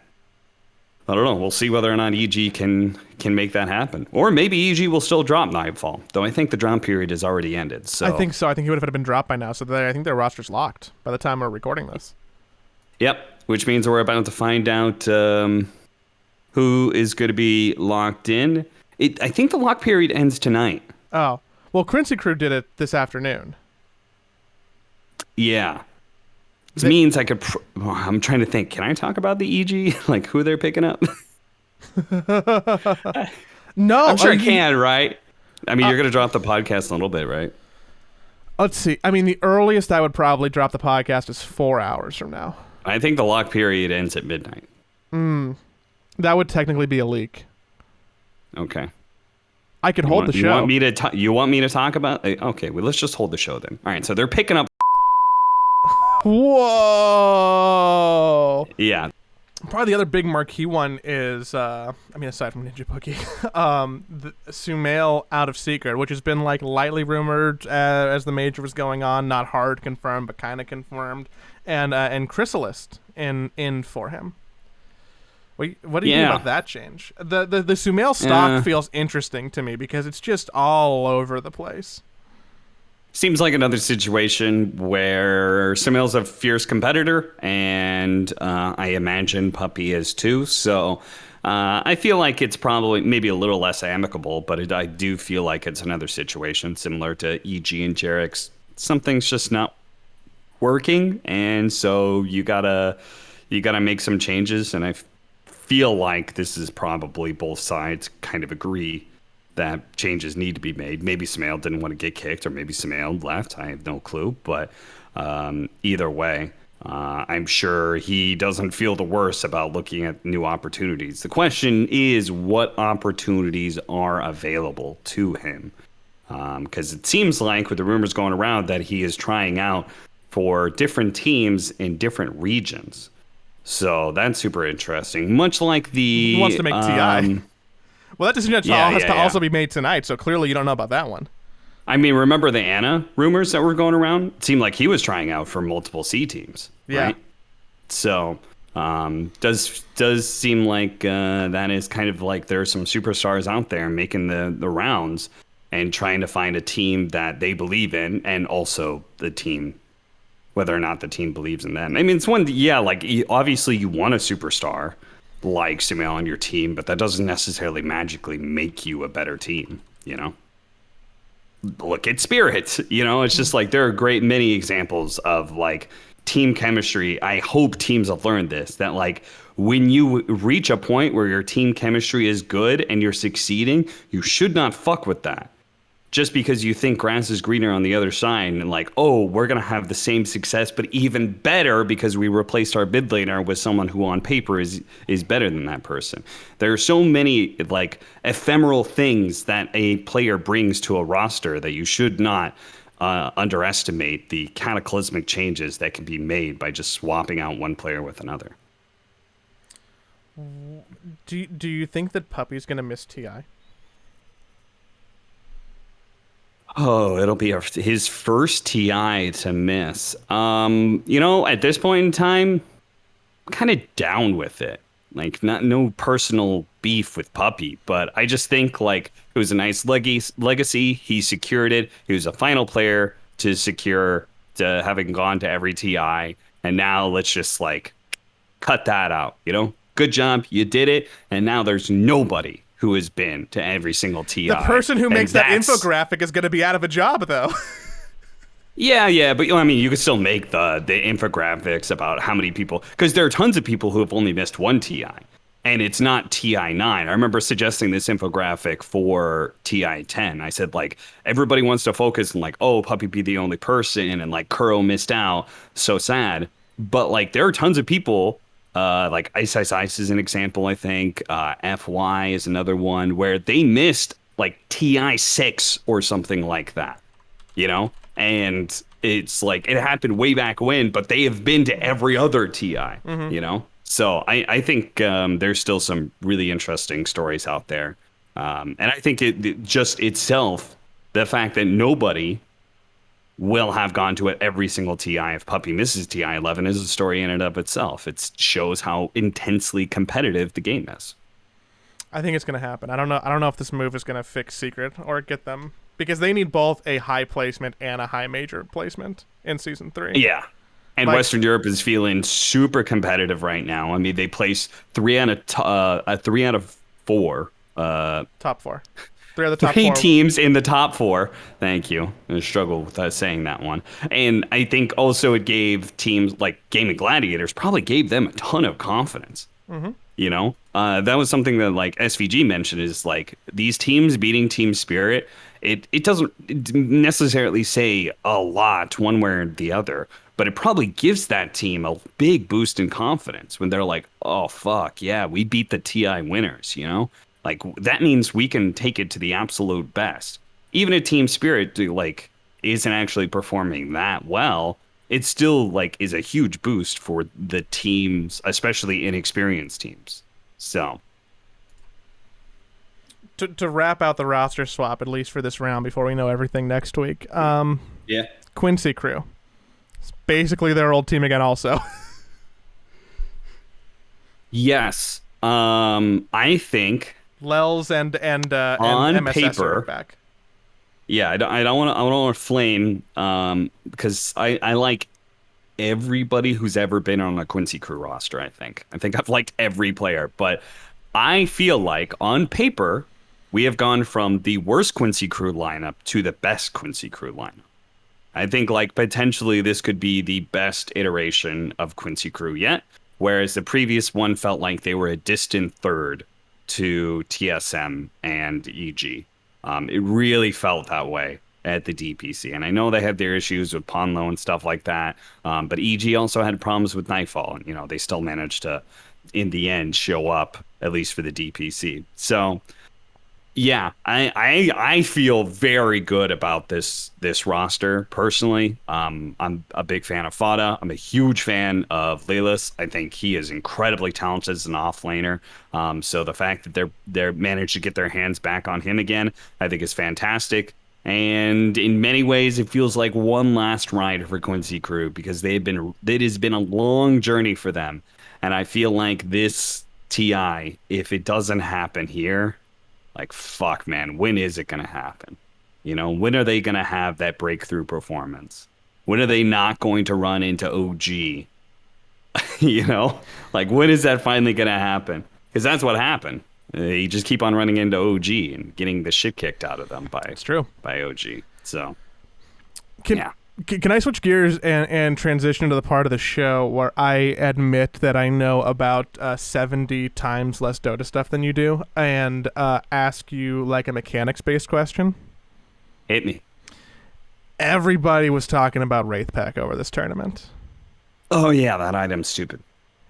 I don't know. We'll see whether or not EG can make that happen, or maybe EG will still drop Nightfall. Though I think the drop period has already ended. So I think so. I think he would have been dropped by now. So I think their roster's locked by the time we're recording this. Yep, which means we're about to find out who is going to be locked in. I think the lock period ends tonight. Oh, well, Quincy Crew did it this afternoon. Yeah. This means I could... I'm trying to think. Can I talk about the EG? Like, who they're picking up? No. I'm sure I can, right? I mean, you're going to drop the podcast in a little bit, right? Let's see. I mean, the earliest I would probably drop the podcast is 4 hours from now. I think the lock period ends at midnight. That would technically be a leak. Okay. I could hold the show. You want me to talk about? Okay, well, let's just hold the show then. All right, so they're picking up. Whoa. Yeah. Probably the other big marquee one is, aside from Ninjaboogie, the Sumail out of Secret, which has been like lightly rumored as the major was going on, not hard confirmed, but kind of confirmed, and Crystillis in for him. What do you think about that change? The Sumail stock feels interesting to me because it's just all over the place. Seems like another situation where Sumail's a fierce competitor, and I imagine Puppy is too. So I feel like it's probably maybe a little less amicable, but I do feel like it's another situation similar to EG and Jerax. Something's just not working, and so you gotta make some changes. And I feel like this is probably both sides kind of agree that changes need to be made. Maybe Sumail didn't want to get kicked, or maybe Sumail left. I have no clue. But either way, I'm sure he doesn't feel the worst about looking at new opportunities. The question is, what opportunities are available to him? Because it seems like, with the rumors going around, that he is trying out for different teams in different regions. So that's super interesting. Much like He wants to make TI. Well, that decision has to also be made tonight, so clearly you don't know about that one. I mean, remember the Anna rumors that were going around? It seemed like he was trying out for multiple C teams, right? So does seem like that is kind of like there are some superstars out there making the rounds and trying to find a team that they believe in, and also the team, whether or not the team believes in them. I mean, it's one, like obviously you want a superstar like Sumail on your team, but that doesn't necessarily magically make you a better team, you know? Look at Spirit, you know? It's just like there are great many examples of like team chemistry. I hope teams have learned this, that like when you reach a point where your team chemistry is good and you're succeeding, you should not fuck with that. Just because you think grass is greener on the other side, and like, oh, we're going to have the same success, but even better because we replaced our mid laner with someone who on paper is better than that person. There are so many like ephemeral things that a player brings to a roster that you should not underestimate the cataclysmic changes that can be made by just swapping out one player with another. Do you think that Puppy's going to miss TI? Oh, it'll be his first TI to miss. At this point in time, I'm kind of down with it. Like, no personal beef with Puppy, but I just think like it was a nice legacy. He secured it. He was a final player to secure, to having gone to every TI, and now let's just like cut that out. You know, good job, you did it, and now there's nobody who has been to every single TI. The person who makes that infographic is going to be out of a job, though. Yeah, but I mean, you could still make the infographics about how many people, because there are tons of people who have only missed one TI, and it's not TI 9. I remember suggesting this infographic for TI 10. I said, like, everybody wants to focus on, like, oh, Puppy be the only person, and, like, Kuro missed out. So sad. But, like, there are tons of people, like Ice is an example, I think. FY is another one where they missed, like, TI 6 or something like that, you know? And it's like, it happened way back when, but they have been to every other TI, you know? So I think there's still some really interesting stories out there. And I think it just itself, the fact that nobody will have gone to it every single TI. If Puppy misses TI 11 is a story in and of itself. It shows how intensely competitive the game is. I think it's going to happen. I don't know if this move is going to fix Secret or get them, because they need both a high placement and a high major placement in Season 3. Yeah. And Western Europe is feeling super competitive right now. I mean, they place 3 out of 4. Top 4. 3 of the top 3 4 teams in the top 4. Thank you. I struggle with saying that one. And I think also it gave teams like Gaming Gladiators, probably gave them a ton of confidence. Mm-hmm. You know, that was something that like SVG mentioned, is like these teams beating Team Spirit. It doesn't necessarily say a lot one way or the other, but it probably gives that team a big boost in confidence when they're like, oh, fuck, yeah, we beat the TI winners, you know? Like, that means we can take it to the absolute best. Even if Team Spirit, like, isn't actually performing that well, it still, like, is a huge boost for the teams, especially inexperienced teams. So... To wrap out the roster swap, at least for this round, before we know everything next week. Quincy crew. It's basically their old team again also. Yes. I think... Lels and on MSS paper, are back. Yeah, I don't want to flame because I like everybody who's ever been on a Quincy crew roster. I think I've liked every player, but I feel like on paper we have gone from the worst Quincy crew lineup to the best Quincy crew lineup. I think like potentially this could be the best iteration of Quincy crew yet, whereas the previous one felt like they were a distant third to TSM and EG. It really felt that way at the DPC. And I know they had their issues with Ponlo and stuff like that. But EG also had problems with Nightfall. And, you know, they still managed to, in the end, show up, at least for the DPC. So, yeah, I feel very good about this roster personally. I'm a big fan of Fada. I'm a huge fan of Lelis. I think he is incredibly talented as an offlaner. So the fact that they're managed to get their hands back on him again, I think is fantastic. And in many ways, it feels like one last ride for Quincy crew, because it has been a long journey for them. And I feel like this TI, if it doesn't happen here, like, fuck, man, when is it going to happen? You know, when are they going to have that breakthrough performance? When are they not going to run into OG? You know, like, when is that finally going to happen? Because that's what happened. They just keep on running into OG and getting the shit kicked out of them by OG. So, yeah. Can I switch gears and transition to the part of the show where I admit that I know about 70 times less Dota stuff than you do, and ask you like a mechanics-based question? Hit me. Everybody was talking about Wraith Pack over this tournament. Oh yeah, that item's stupid.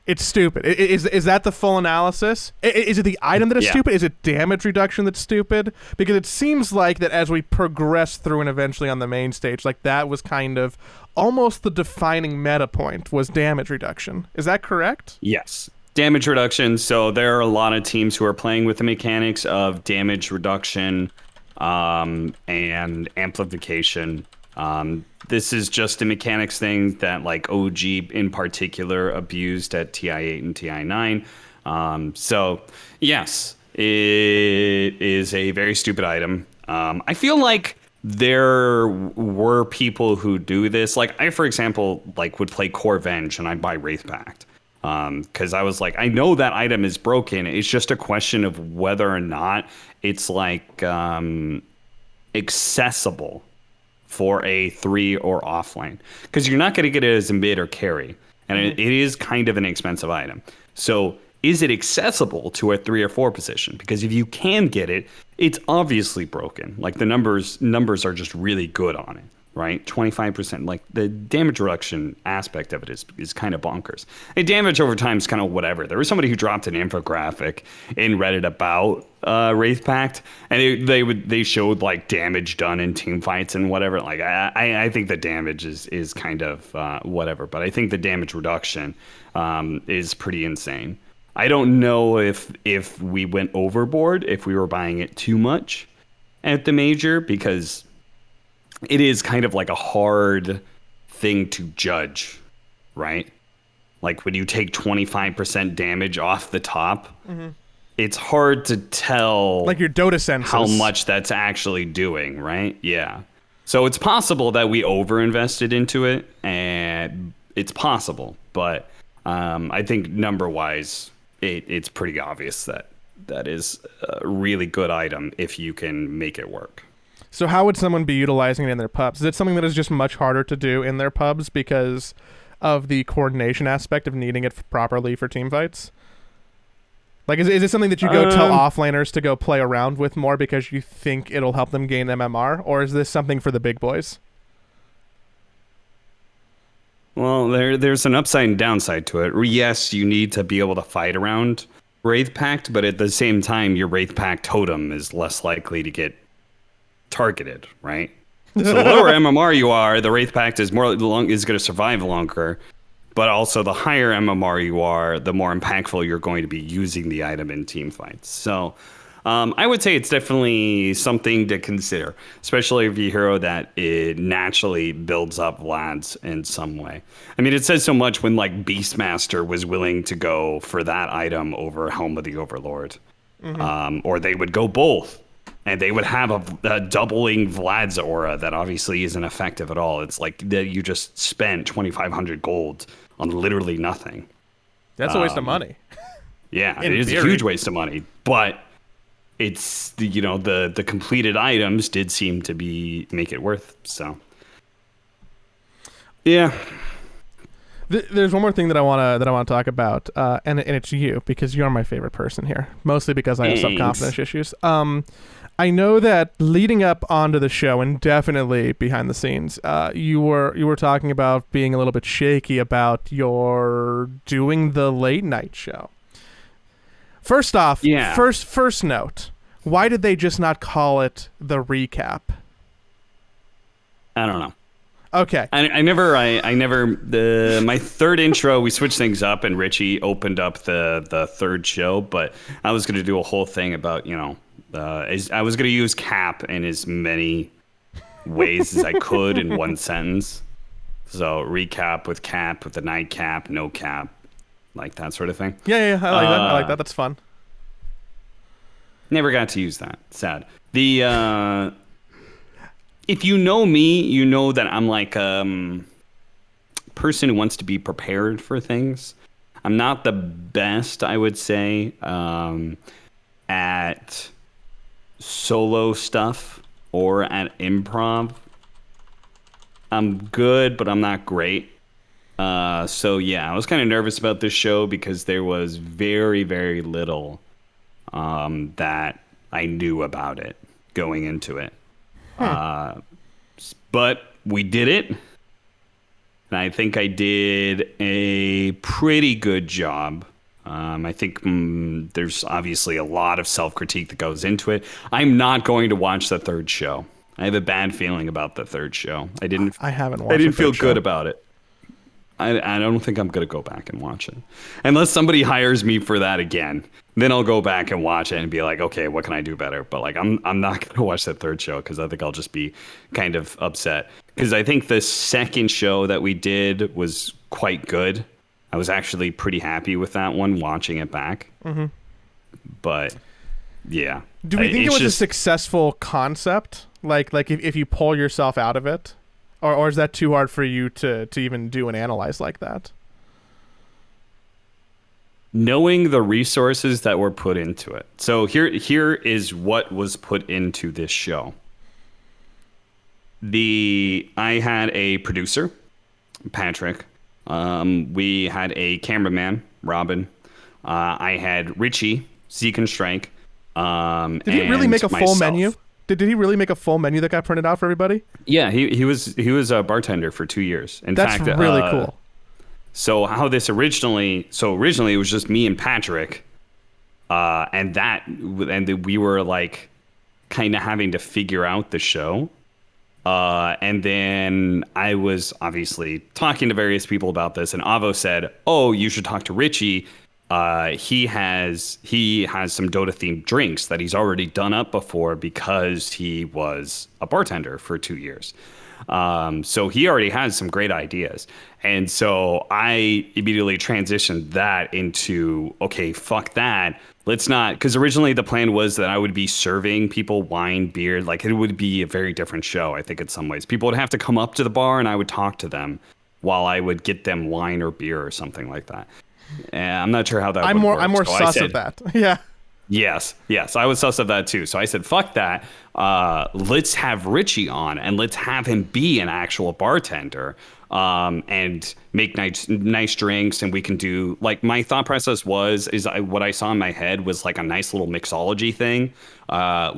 It's stupid. Is that the full analysis? Is it the item that is stupid? Is it damage reduction that's stupid? Because it seems like that as we progress through and eventually on the main stage, like that was kind of almost the defining meta point was damage reduction. Is that correct? Yes. Damage reduction. So there are a lot of teams who are playing with the mechanics of damage reduction and amplification. This is just a mechanics thing that like OG in particular abused at TI8 and TI9. So yes, it is a very stupid item. I feel like there were people who do this. Like I, for example, like would play Core Venge and I'd buy Wraith Pact. Because I was like, I know that item is broken. It's just a question of whether or not it's like accessible for a 3 or offlane, because you're not going to get it as a mid or carry, and it is kind of an expensive item. So is it accessible to a 3 or 4 position? Because if you can get it, it's obviously broken. Like the numbers are just really good on it, right? 25%. Like the damage reduction aspect of it is kind of bonkers. And damage over time is kind of whatever. There was somebody who dropped an infographic in Reddit about Wraith Pact, and they showed like damage done in team fights and whatever. Like I think the damage is kind of whatever, but I think the damage reduction is pretty insane. I don't know if we went overboard, if we were buying it too much at the major, because it is kind of like a hard thing to judge, right? Like when you take 25% damage off the top, it's hard to tell like your DOTA senses how much that's actually doing, right? Yeah. So it's possible that we overinvested into it, and it's possible, but I think number-wise, it's pretty obvious that is a really good item if you can make it work. So how would someone be utilizing it in their pubs? Is it something that is just much harder to do in their pubs because of the coordination aspect of needing it properly for team fights? Like, is it something that you go tell offlaners to go play around with more because you think it'll help them gain MMR? Or is this something for the big boys? Well, there's an upside and downside to it. Yes, you need to be able to fight around Wraith Pact, but at the same time, your Wraith Pact totem is less likely to get targeted, right? So the lower MMR you are, the Wraith Pact is going to survive longer. But also, the higher MMR you are, the more impactful you're going to be using the item in team fights. So I would say it's definitely something to consider, especially if you hero that it naturally builds up Vlads in some way. I mean, it says so much when like Beastmaster was willing to go for that item over Helm of the Overlord. Or they would go both. And they would have a doubling Vlad's aura that obviously isn't effective at all. It's like that you just spent 2,500 gold on literally nothing. That's a waste of money. Yeah, it is a huge waste of money. But it's the completed items did seem to make it worth. So yeah. There's one more thing that I want to talk about, and it's you, because you're my favorite person here, mostly because I have self-confidence issues. I know that leading up onto the show, and definitely behind the scenes, you were talking about being a little bit shaky about your doing the late night show. First off, first note, why did they just not call it the recap? I don't know. Okay. I never my third intro, we switched things up and Richie opened up the third show, but I was going to do a whole thing about, I was going to use cap in as many ways as I could in one sentence. So recap with the night cap, no cap, like that sort of thing. Yeah, I like that. I like that. That's fun. Never got to use that. Sad. If you know me, you know that I'm like person who wants to be prepared for things. I'm not the best, I would say, at solo stuff or at improv. I'm good, but I'm not great. So yeah, I was kind of nervous about this show because there was very, very little that I knew about it going into it. But we did it, and I think I did a pretty good job. I think there's obviously a lot of self-critique that goes into it. I'm not going to watch the third show. I have a bad feeling about the third show. I haven't watched. I didn't feel good about it. I don't think I'm going to go back and watch it. Unless somebody hires me for that again. Then I'll go back and watch it and be like, okay, what can I do better? But like, I'm not going to watch that third show because I think I'll just be kind of upset. Because I think the second show that we did was quite good. I was actually pretty happy with that one, watching it back. Mm-hmm. But yeah. Do we think it was a successful concept? Like if you pull yourself out of it? Or is that too hard for you to even do and analyze like that? Knowing the resources that were put into it. So here is what was put into this show. I had a producer, Patrick. We had a cameraman, Robin. I had Richie, Zeke and Strike. Did he really make a full menu? Did he really make a full menu that got printed out for everybody? Yeah, he was a bartender for 2 years. That's really cool. So how this originally it was just me and Patrick, and we were like kind of having to figure out the show. And then I was obviously talking to various people about this, and Avo said, "Oh, you should talk to Richie he has some Dota themed drinks that he's already done up before because he was a bartender for 2 years. So he already has some great ideas. And so I immediately transitioned that into, okay, fuck that. Let's not, because originally the plan was that I would be serving people wine, beer. Like it would be a very different show, I think, in some ways. People would have to come up to the bar and I would talk to them while I would get them wine or beer or something like that. And I'm not sure how that would work. I'm more sus of that. Yeah. Yes, I was sus of that too. So I said, fuck that. Let's have Richie on and let's have him be an actual bartender and make nice drinks. And we can do, like, my thought process what I saw in my head was like a nice little mixology thing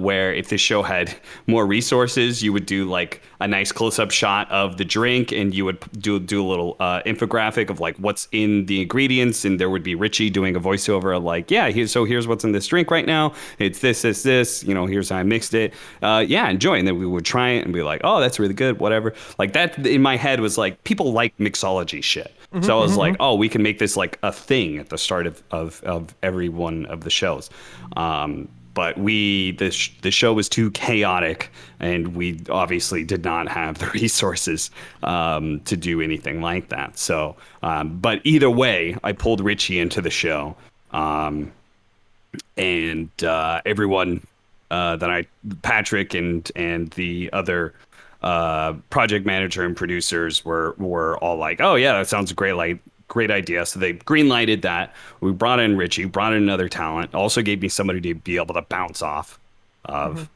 where if this show had more resources, you would do like a nice close-up shot of the drink and you would do a little infographic of like what's in the ingredients, and there would be Richie doing a voiceover like, yeah, here's what's in this drink right now. It's this, you know, here's how I mixed it. Yeah, enjoy. And then we would try it and be like, oh, that's really good, whatever. Like that in my head was like, people like mixology shit. Mm-hmm, so I was like, oh, we can make this like a thing at the start of every one of the shows. But the show was too chaotic, and we obviously did not have the resources to do anything like that. So, but either way, I pulled Richie into the show, and everyone Patrick and the other project manager and producers were all like, oh yeah, that sounds great. Like, great idea. So they green lighted that. We brought in Richie, brought in another talent, also gave me somebody to be able to bounce off of.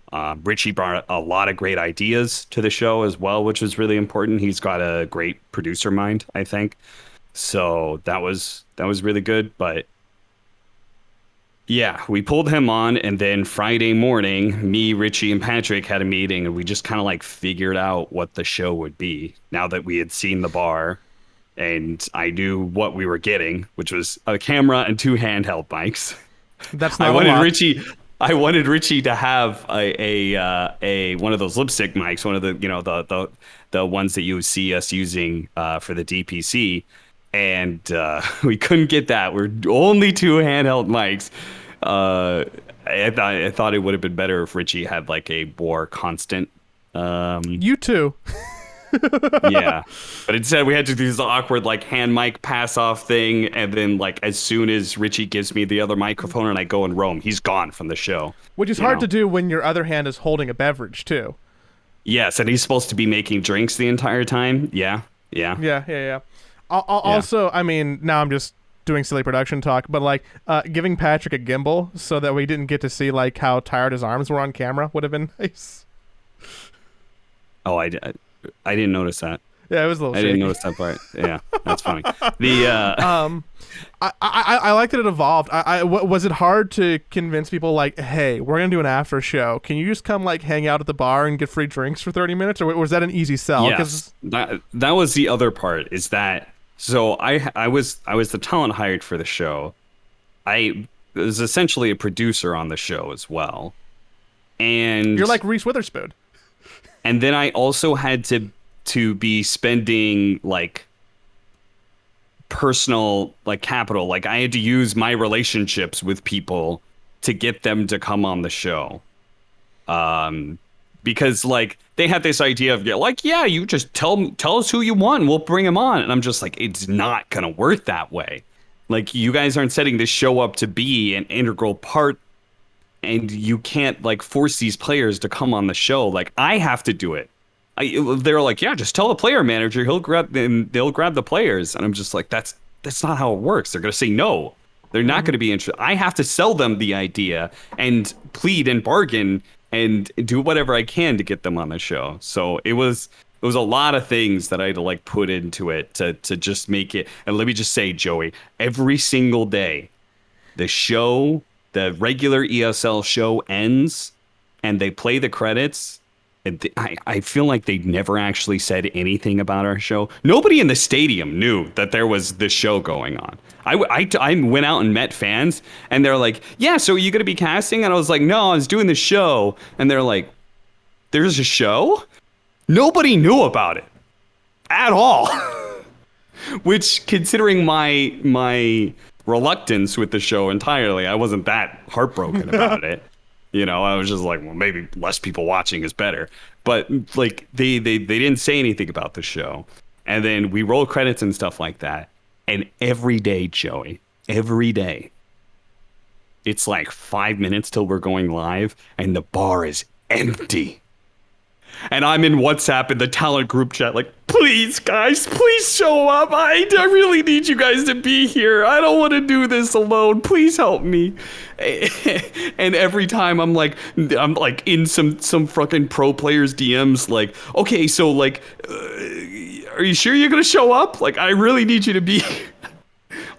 Richie brought a lot of great ideas to the show as well, which was really important. He's got a great producer mind, I think. So that was really good. But yeah, we pulled him on, and then Friday morning, me, Richie, and Patrick had a meeting, and we just kind of like figured out what the show would be now that we had seen the bar. And I knew what we were getting, which was a camera and 2 handheld mics. That's not a lot. I wanted Richie to have a one of those lipstick mics, one of the the ones that you would see us using for the DPC, and we couldn't get that. We're only 2 handheld mics. I thought it would have been better if Richie had like a more constant. You too. Yeah, but instead we had to do this awkward like hand mic pass off thing, and then like as soon as Richie gives me the other microphone and I go and roam, he's gone from the show, which is hard to do when your other hand is holding a beverage too. Yes, and he's supposed to be making drinks the entire time. Yeah. Also, I mean, now I'm just doing silly production talk, but like giving Patrick a gimbal so that we didn't get to see like how tired his arms were on camera would have been nice. Oh, I didn't notice that. Yeah, it was a little shaky. I didn't notice that part. Yeah, that's funny. I like that it evolved. Was it hard to convince people like, hey, we're gonna do an after show? Can you just come like hang out at the bar and get free drinks for 30 minutes, or was that an easy sell? Yes, that was the other part. Is that so? I was the talent hired for the show. I was essentially a producer on the show as well, and you're like Reese Witherspoon. And then I also had to be spending like personal like capital. Like I had to use my relationships with people to get them to come on the show. Because like they had this idea of like, yeah, you just tell us who you want and we'll bring them on. And I'm just like, it's not going to work that way. Like you guys aren't setting this show up to be an integral part, and you can't like force these players to come on the show. Like I have to do it. They're like, yeah, just tell the player manager, they'll grab the players. And I'm just like, that's not how it works. They're going to say no. They're not going to be interested. I have to sell them the idea and plead and bargain and do whatever I can to get them on the show. So it was a lot of things that I had to like put into it to just make it. And let me just say, Joey, every single day, the regular ESL show ends and they play the credits. And I feel like they never actually said anything about our show. Nobody in the stadium knew that there was this show going on. I went out and met fans and they're like, yeah, so are you going to be casting? And I was like, no, I was doing the show. And they're like, there's a show? Nobody knew about it at all. Which, considering my reluctance with the show entirely. I wasn't that heartbroken about it. You know, I was just like, well, maybe less people watching is better. But like they didn't say anything about the show. And then we roll credits and stuff like that. And every day, Joey, every day, it's like 5 minutes till we're going live and the bar is empty. And I'm in WhatsApp in the talent group chat like, please, guys, please show up. I really need you guys to be here. I don't want to do this alone. Please help me. And every time I'm like in some fucking pro players DMs like, okay, so like, are you sure you're going to show up? Like, I really need you to be here.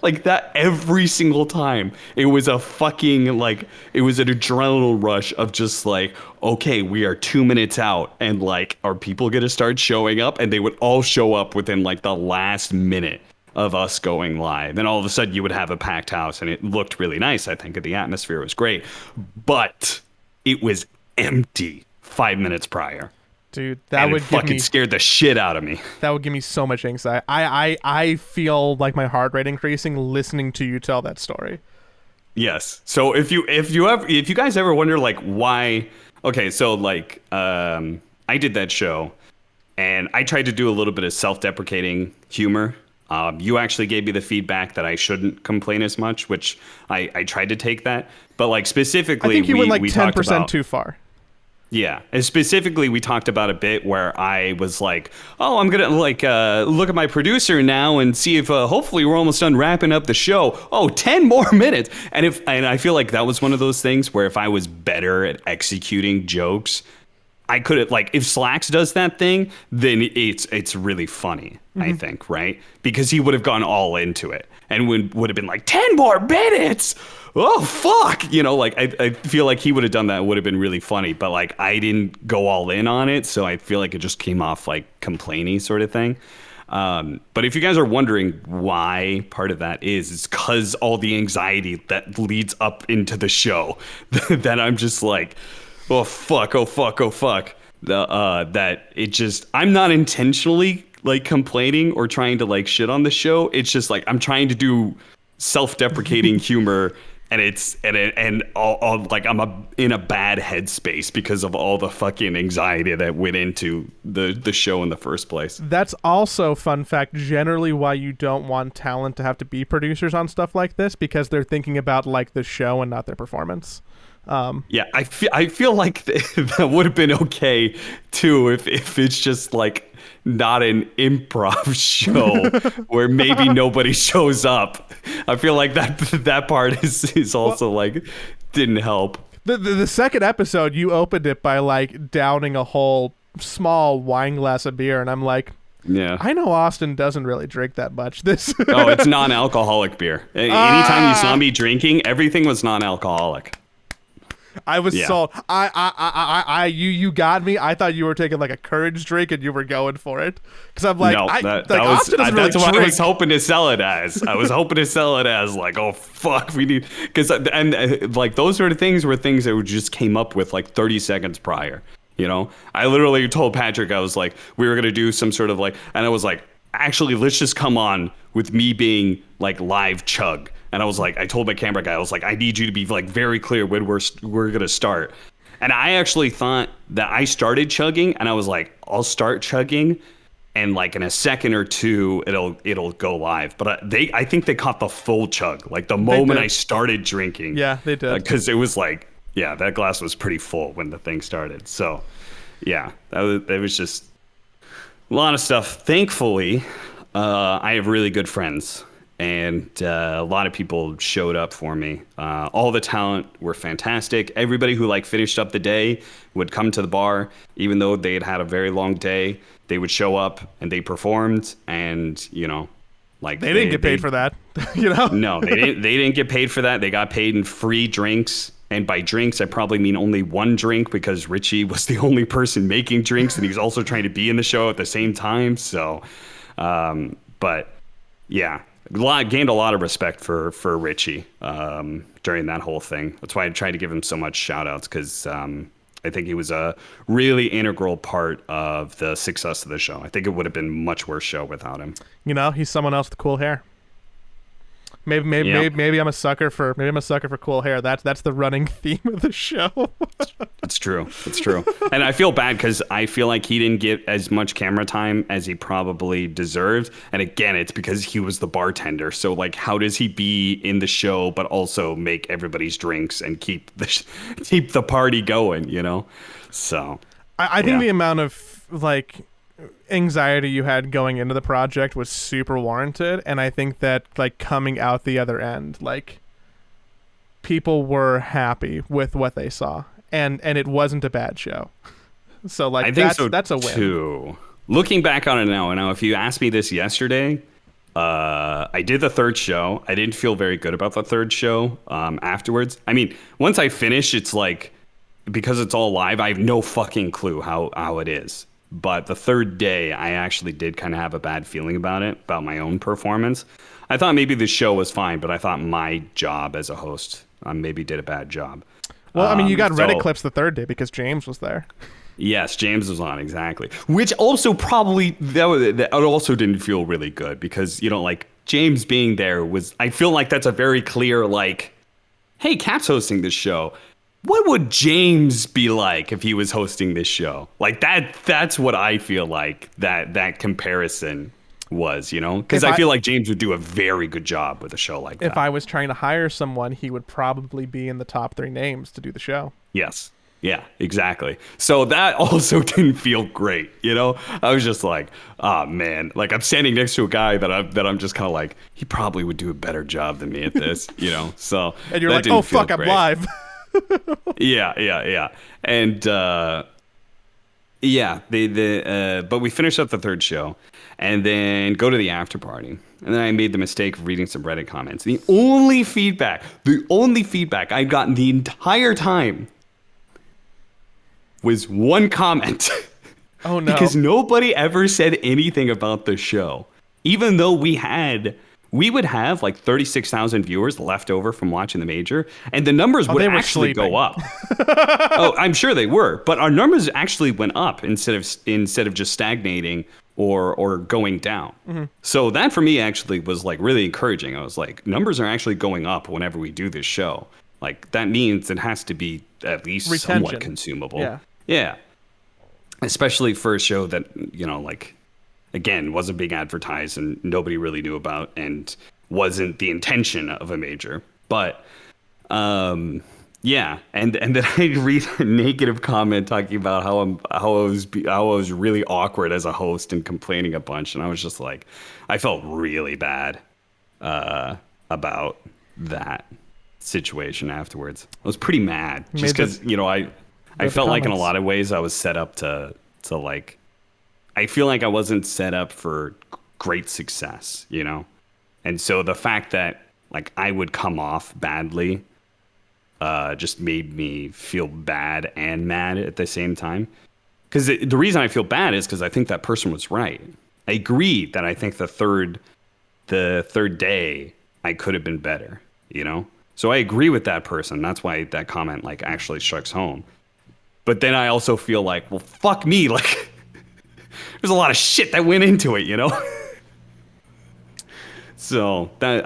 Like that every single time. It was a fucking like, it was an adrenaline rush of just like, okay, we are 2 minutes out and like, are people going to start showing up? And they would all show up within like the last minute of us going live. Then all of a sudden you would have a packed house and it looked really nice. I think the atmosphere was great, but it was empty 5 minutes prior. Dude, that would fucking scared the shit out of me. That would give me so much anxiety. I feel like my heart rate increasing listening to you tell that story. Yes. So if you guys ever wonder like why, okay, so like I did that show and I tried to do a little bit of self-deprecating humor. You actually gave me the feedback that I shouldn't complain as much, which I tried to take that. But like specifically, I think you went like 10% too far. Yeah, and specifically, we talked about a bit where I was like, "Oh, I'm gonna like look at my producer now and see if hopefully we're almost done wrapping up the show. Oh, 10 more minutes." And I feel like that was one of those things where if I was better at executing jokes, I could have like if Slacks does that thing, then it's really funny. I think, right? Because he would have gone all into it and would have been like 10 more minutes. Oh fuck, you know, like I feel like he would have done that. It would have been really funny, but like I didn't go all in on it, so I feel like it just came off like complainy sort of thing. But if you guys are wondering why part of that is, it's because all the anxiety that leads up into the show that I'm just like, oh fuck. That it just, I'm not intentionally like complaining or trying to like shit on the show. It's just like I'm trying to do self-deprecating humor. And all like I'm in a bad headspace because of all the fucking anxiety that went into the show in the first place. That's also, fun fact, generally why you don't want talent to have to be producers on stuff like this, because they're thinking about like the show and not their performance. Yeah, I feel like that would have been okay too if it's just like not an improv show where maybe nobody shows up. I feel like that part is also like didn't help. The second episode, you opened it by like downing a whole small wine glass of beer, and I'm like, yeah, I know Austin doesn't really drink that much. Oh, it's non-alcoholic beer. Anytime you saw me drinking, everything was non-alcoholic. I was sold. You got me. I thought you were taking like a courage drink and you were going for it. Because I'm like, Austin doesn't really that's what drink. I was hoping to sell it as. I was hoping to sell it as like, oh fuck, we need, because and like those sort of things were things that just came up with like 30 seconds prior. You know, I literally told Patrick, I was like, we were gonna do some sort of like, and I was like, actually, let's just come on with me being like live chug. And I was like, I told my camera guy, I was like, I need you to be like very clear when we're gonna start. And I actually thought that I started chugging, and I was like, I'll start chugging, and like in a second or two, it'll go live. But I think they caught the full chug, like the moment I started drinking. Yeah, they did. Because it was like, yeah, that glass was pretty full when the thing started. So, yeah, that was just a lot of stuff. Thankfully, I have really good friends. And a lot of people showed up for me. All the talent were fantastic. Everybody who like finished up the day would come to the bar, even though they had a very long day. They would show up and they performed, and you know, like they didn't get paid for that. You know? No, they didn't. They didn't get paid for that. They got paid in free drinks. And by drinks, I probably mean only one drink, because Richie was the only person making drinks, and he was also trying to be in the show at the same time. So, but yeah. Gained a lot of respect for Richie during that whole thing. That's why I tried to give him so much shout outs, because I think he was a really integral part of the success of the show. I think it would have been a much worse show without him. You know, he's someone else with cool hair. Maybe I'm a sucker for cool hair. That's the running theme of the show. It's true. It's true. And I feel bad because I feel like he didn't get as much camera time as he probably deserved. And again, it's because he was the bartender. So like, how does he be in the show but also make everybody's drinks and keep the party going? You know. So I think the amount of like anxiety you had going into the project was super warranted, and I think that like coming out the other end, like people were happy with what they saw, and it wasn't a bad show. So like I think that's a win too. Looking back on it now, if you asked me this yesterday, I did the third show. I didn't feel very good about the third show afterwards. I mean, once I finish, it's like, because it's all live, I have no fucking clue how it is. But the third day, I actually did kind of have a bad feeling about my own performance. I thought maybe the show was fine, but I thought my job as a host maybe did a bad job. Well, I mean, you got Reddit clips the third day because James was there. Yes, James was on, exactly. Which also probably, that also didn't feel really good because, like James being there was, I feel like that's a very clear, like, hey, Cap's hosting this show. What would James be like if he was hosting this show? Like that's what I feel like that comparison was, because I feel like James would do a very good job with a show like that. If I was trying to hire someone, he would probably be in the top 3 names to do the show. Yes. Yeah, exactly. So that also didn't feel great, I was just like, oh man, like I'm standing next to a guy that I'm just kind of like, he probably would do a better job than me at this, So and you're like, oh fuck, I'm live. Yeah. And but we finished up the third show and then go to the after party. And then I made the mistake of reading some Reddit comments. The only feedback I'd gotten the entire time was one comment. Oh no. Because nobody ever said anything about the show. Even though we would have like 36,000 viewers left over from watching the major, and the numbers would actually go up. Oh, I'm sure they were, but our numbers actually went up instead of just stagnating or going down. Mm-hmm. So that for me actually was like really encouraging. I was like, numbers are actually going up whenever we do this show. Like that means it has to be at least somewhat consumable. Yeah. Especially for a show that, like, again, wasn't being advertised and nobody really knew about and wasn't the intention of a major. But, yeah. And then I read a negative comment talking about how I was really awkward as a host and complaining a bunch. And I was just like, I felt really bad about that situation afterwards. I was pretty mad just because, I felt like in a lot of ways I was set up to like, I feel like I wasn't set up for great success, And so the fact that like I would come off badly just made me feel bad and mad at the same time. Because the reason I feel bad is because I think that person was right. I agree that I think the third day I could have been better, So I agree with that person. That's why that comment like actually strikes home. But then I also feel like, well, fuck me, like. There's a lot of shit that went into it, So that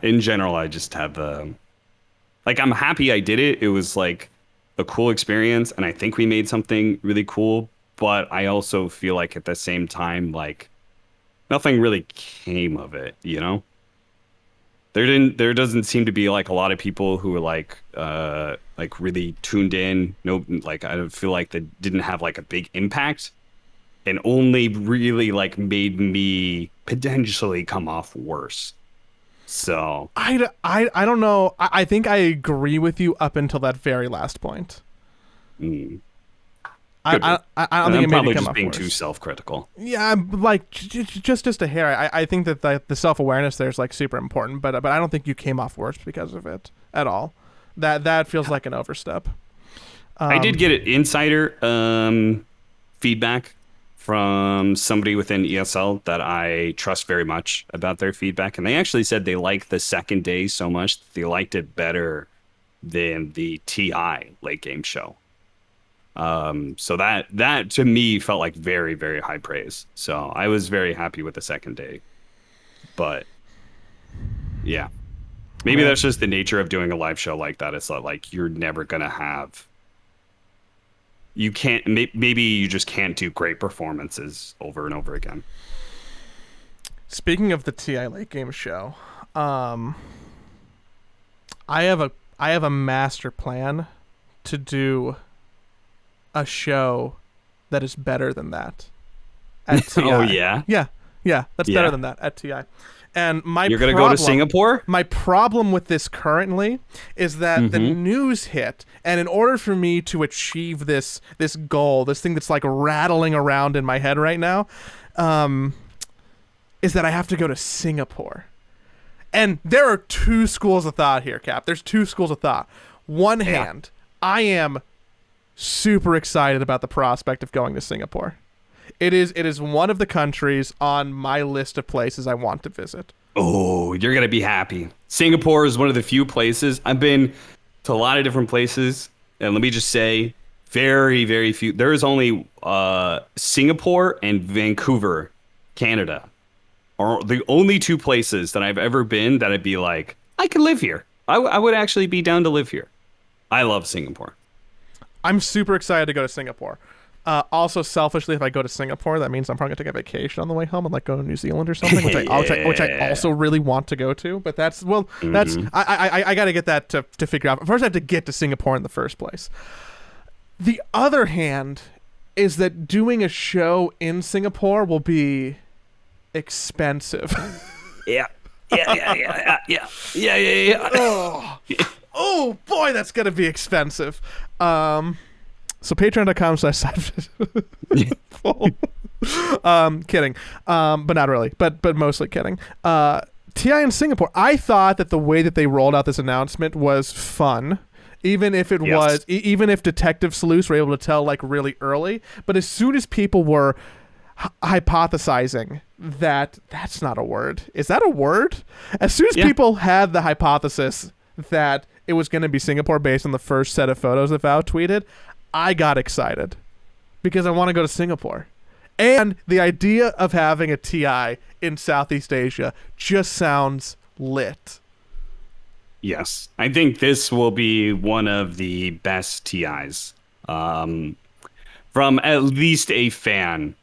in general, I just have I'm happy I did it. It was like a cool experience, and I think we made something really cool. But I also feel like at the same time, like nothing really came of it, There doesn't seem to be like a lot of people who were like really tuned in. No, like I don't feel like that didn't have like a big impact. And only really like made me potentially come off worse. So I don't know. I think I agree with you up until that very last point. I don't think it made me come off being worse. Too self-critical. Yeah, like just a hair. I think that the self-awareness there is like super important, but I don't think you came off worse because of it at all. That feels like an overstep. I did get an insider feedback from somebody within ESL that I trust very much about their feedback. And they actually said they liked the second day so much that they liked it better than the TI late game show. So that to me felt like very, very high praise. So I was very happy with the second day. But yeah. Maybe that's just the nature of doing a live show like that. It's not like you're never going to have. You can't. Maybe you just can't do great performances over and over again. Speaking of the TI late game show, I have a master plan to do a show that is better than that at TI. Oh yeah, yeah, that's better than that at TI. And you're gonna go to Singapore. My problem with this currently is that the news hit, and in order for me to achieve this goal, this thing that's like rattling around in my head right now, is that I have to go to Singapore. And there are two schools of thought here, Cap. There's two schools of thought. One hand, I am super excited about the prospect of going to Singapore. It is one of the countries on my list of places I want to visit. Oh, you're going to be happy. Singapore is one of the few places. I've been to a lot of different places. And let me just say, very, very few. There is only Singapore and Vancouver, Canada, are the only two places that I've ever been that I'd be like, I could live here. I would actually be down to live here. I love Singapore. I'm super excited to go to Singapore. Also, selfishly, if I go to Singapore, that means I'm probably gonna take a vacation on the way home and like go to New Zealand or something, which I also really want to go to. But that's I gotta get that to figure out. First, I have to get to Singapore in the first place. The other hand is that doing a show in Singapore will be expensive. Yeah. Oh boy, that's gonna be expensive. So patreon.com/side. Kidding. But not really. But mostly kidding. TI in Singapore. I thought that the way that they rolled out this announcement was fun. Even if it was, even if Detective Sleuths were able to tell like really early. But as soon as people were hypothesizing that's not a word. Is that a word? As soon as people had the hypothesis that it was going to be Singapore based on the first set of photos that Val tweeted, I got excited because I want to go to Singapore. And the idea of having a TI in Southeast Asia just sounds lit. Yes. I think this will be one of the best TIs from at least a fan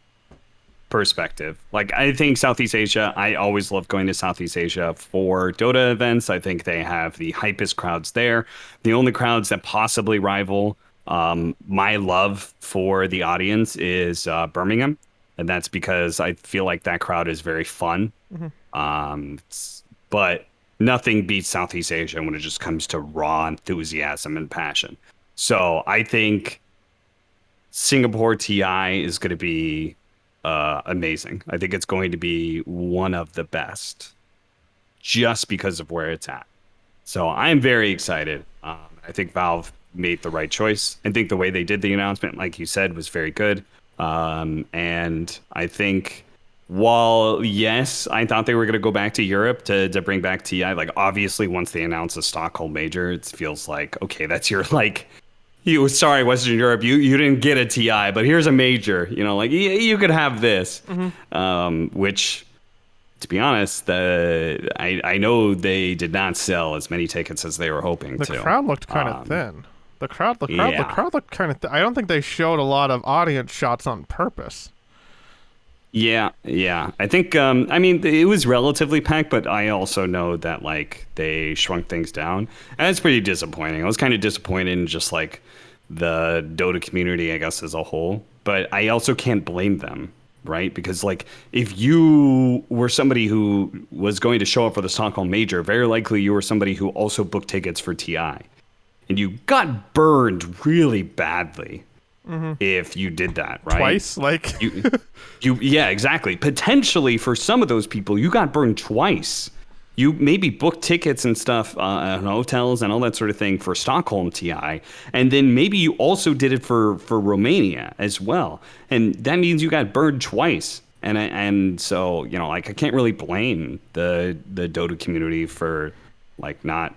perspective. Like, I think Southeast Asia, I always love going to Southeast Asia for Dota events. I think they have the hypest crowds there. The only crowds that possibly rival my love for the audience is Birmingham. And that's because I feel like that crowd is very fun. But nothing beats Southeast Asia when it just comes to raw enthusiasm and passion. So I think Singapore TI is going to be amazing. I think it's going to be one of the best just because of where it's at. So I'm very excited. I think Valve made the right choice. I think the way they did the announcement, like you said, was very good. And I think while, yes, I thought they were going to go back to Europe to bring back TI, like obviously once they announced the Stockholm major, it feels like, okay, that's your like, sorry, Western Europe, you didn't get a TI, but here's a major, like you could have this, which, to be honest, I know they did not sell as many tickets as they were hoping to. The crowd looked kind of thin. The crowd looked kind of thin. I don't think they showed a lot of audience shots on purpose. Yeah. I think, it was relatively packed, but I also know that, like, they shrunk things down. And it's pretty disappointing. I was kind of disappointed in just, like, the Dota community, I guess, as a whole. But I also can't blame them, right? Because, like, if you were somebody who was going to show up for the Stockholm Major, very likely you were somebody who also booked tickets for TI. And you got burned really badly. If you did that, right? Twice, like yeah, exactly. Potentially for some of those people, you got burned twice. You maybe booked tickets and stuff, hotels and all that sort of thing for Stockholm TI, and then maybe you also did it for Romania as well, and that means you got burned twice. And so I can't really blame the Dota community for like not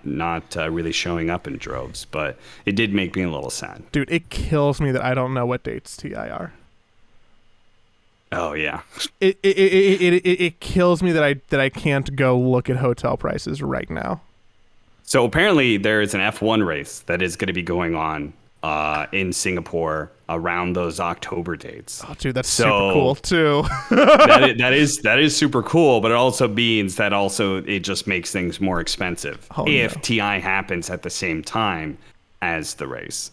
really showing up in droves, but it did make me a little sad. Dude, it kills me that I don't know what dates TI are. Oh yeah. It kills me that I can't go look at hotel prices right now. So apparently there is an F1 race that is going to be going on in Singapore around those October dates. Oh, dude, that's super cool too. that is super cool, but it also means that it just makes things more expensive if TI happens at the same time as the race.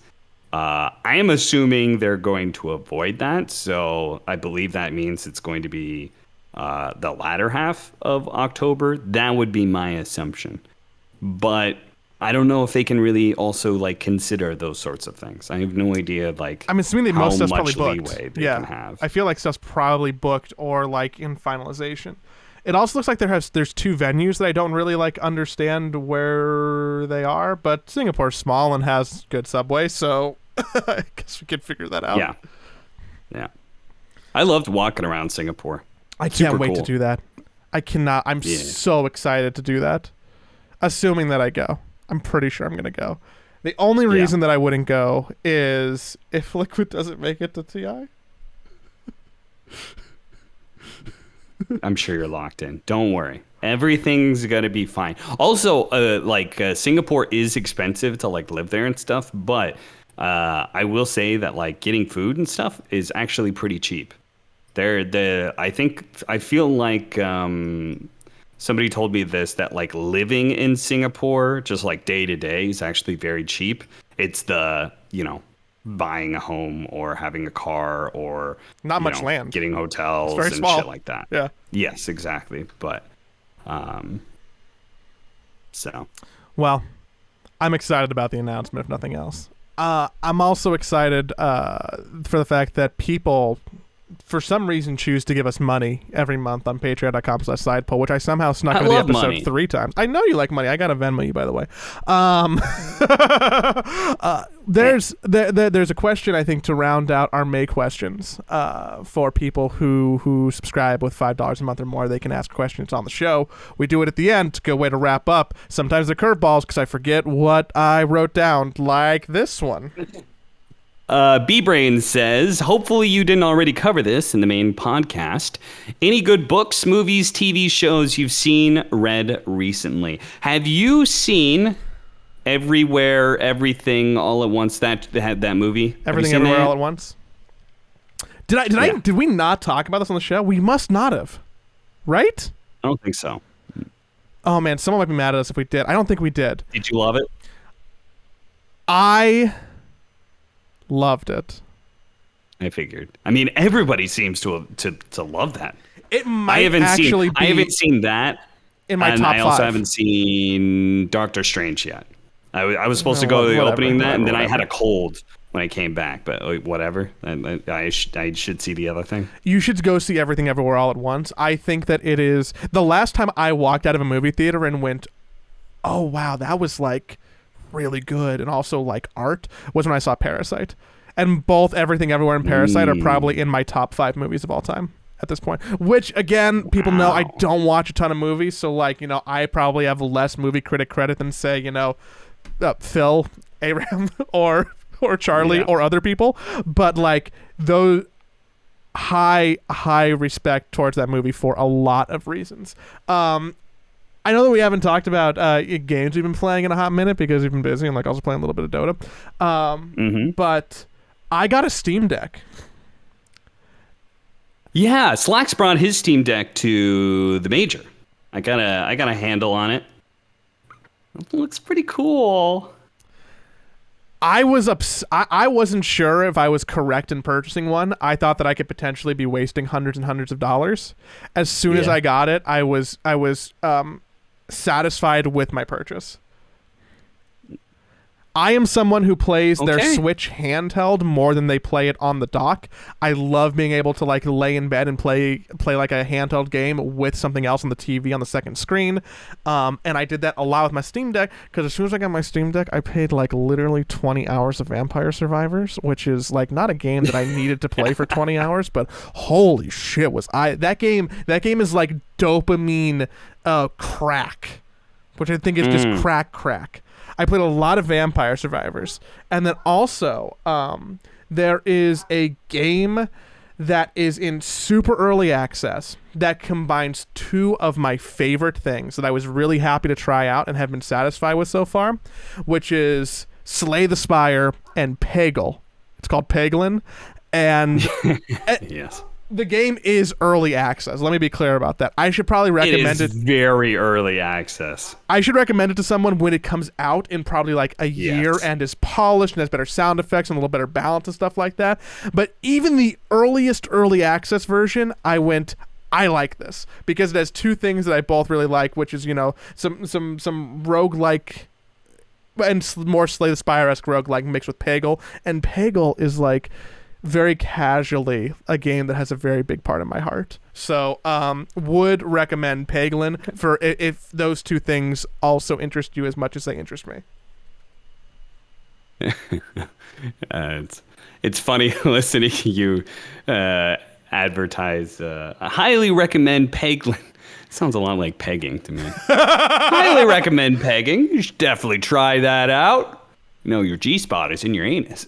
I am assuming they're going to avoid that, so I believe that means it's going to be the latter half of October. That would be my assumption. But I don't know if they can really also like consider those sorts of things. I have no idea I'm assuming how most stuff's much probably booked. leeway they can have. I feel like stuff's probably booked or like in finalization. It also looks like there's 2 venues that I don't really like understand where they are, but Singapore's small and has good subway, so I guess we could figure that out. Yeah. I loved walking around Singapore. I can't wait to do that. I cannot. I'm so excited to do that. Assuming that I go. I'm pretty sure I'm going to go. The only reason that I wouldn't go is if Liquid doesn't make it to TI. I'm sure you're locked in. Don't worry. Everything's going to be fine. Also, Singapore is expensive to like live there and stuff, but I will say that like getting food and stuff is actually pretty cheap. I feel like somebody told me this, that like living in Singapore, just like day to day, is actually very cheap. It's the, buying a home or having a car or not much land, getting hotels and small. shit like that. Yeah. Yes, exactly. But, well, I'm excited about the announcement, if nothing else. I'm also excited for the fact that people, for some reason, choose to give us money every month on patreon.com/sidepole, which I somehow snuck into the episode money. 3 times. I know you like money. I got to Venmo you, by the way. There's a question, I think, to round out our May questions for people who subscribe with $5 a month or more. They can ask questions on the show. We do it at the end. Good way to wrap up. Sometimes they're curveballs because I forget what I wrote down, like this one. B-Brain says, hopefully you didn't already cover this in the main podcast. Any good books, movies, TV shows you've seen, read recently? Have you seen Everywhere, Everything, All at Once? That movie? Everything, Everywhere, All at Once? Did we not talk about this on the show? We must not have. Right? I don't think so. Oh, man, someone might be mad at us if we did. I don't think we did. Did you love it? I loved it. I figured. I mean, everybody seems to love that. It might actually be. I haven't seen that in my top 5. I also haven't seen Doctor Strange yet. I was supposed to go to the opening that, and then I had a cold when I came back. But whatever. I should see the other thing. You should go see Everything Everywhere All at Once. I think that it is the last time I walked out of a movie theater and went, "Oh wow, that was like really good," and also like art, was when I saw Parasite. And both Everything Everywhere and Parasite are probably in my top 5 movies of all time at this point, which again, people know I don't watch a ton of movies, so like, I probably have less movie critic credit than say, Phil, Aram, or Charlie, or other people, but like those high respect towards that movie for a lot of reasons. I know that we haven't talked about games we've been playing in a hot minute because we've been busy and like also playing a little bit of Dota. But I got a Steam Deck. Yeah, Slacks brought his Steam Deck to the major. I got a handle on it. It looks pretty cool. I wasn't sure if I was correct in purchasing one. I thought that I could potentially be wasting hundreds and hundreds of dollars. As soon as I got it, I was satisfied with my purchase. I am someone who plays their Switch handheld more than they play it on the dock. I love being able to like lay in bed and play like a handheld game with something else on the TV on the second screen. And I did that a lot with my Steam Deck because as soon as I got my Steam Deck, I paid like literally 20 hours of Vampire Survivors, which is like not a game that I needed to play for 20 hours, but holy shit that game is like dopamine crack, which I think is just crack. I played a lot of Vampire Survivors. And then also, there is a game that is in super early access that combines two of my favorite things that I was really happy to try out and have been satisfied with so far, which is Slay the Spire and Peggle. It's called Peglin, and yes. The game is early access. Let me be clear about that. I should probably recommend it. Very early access. I should recommend it to someone when it comes out in probably like a year and is polished and has better sound effects and a little better balance and stuff like that. But even the earliest early access version, I like this because it has two things that I both really like, which is, you know, some roguelike and more Slay the Spire-esque roguelike mixed with Peggle. And Peggle is like very casually a game that has a very big part of my heart. So would recommend Peglin for if those two things also interest you as much as they interest me. It's funny listening to you advertise. I highly recommend Peglin. Sounds a lot like pegging to me. Highly recommend pegging. You should definitely try that out. You know, your G-spot is in your anus.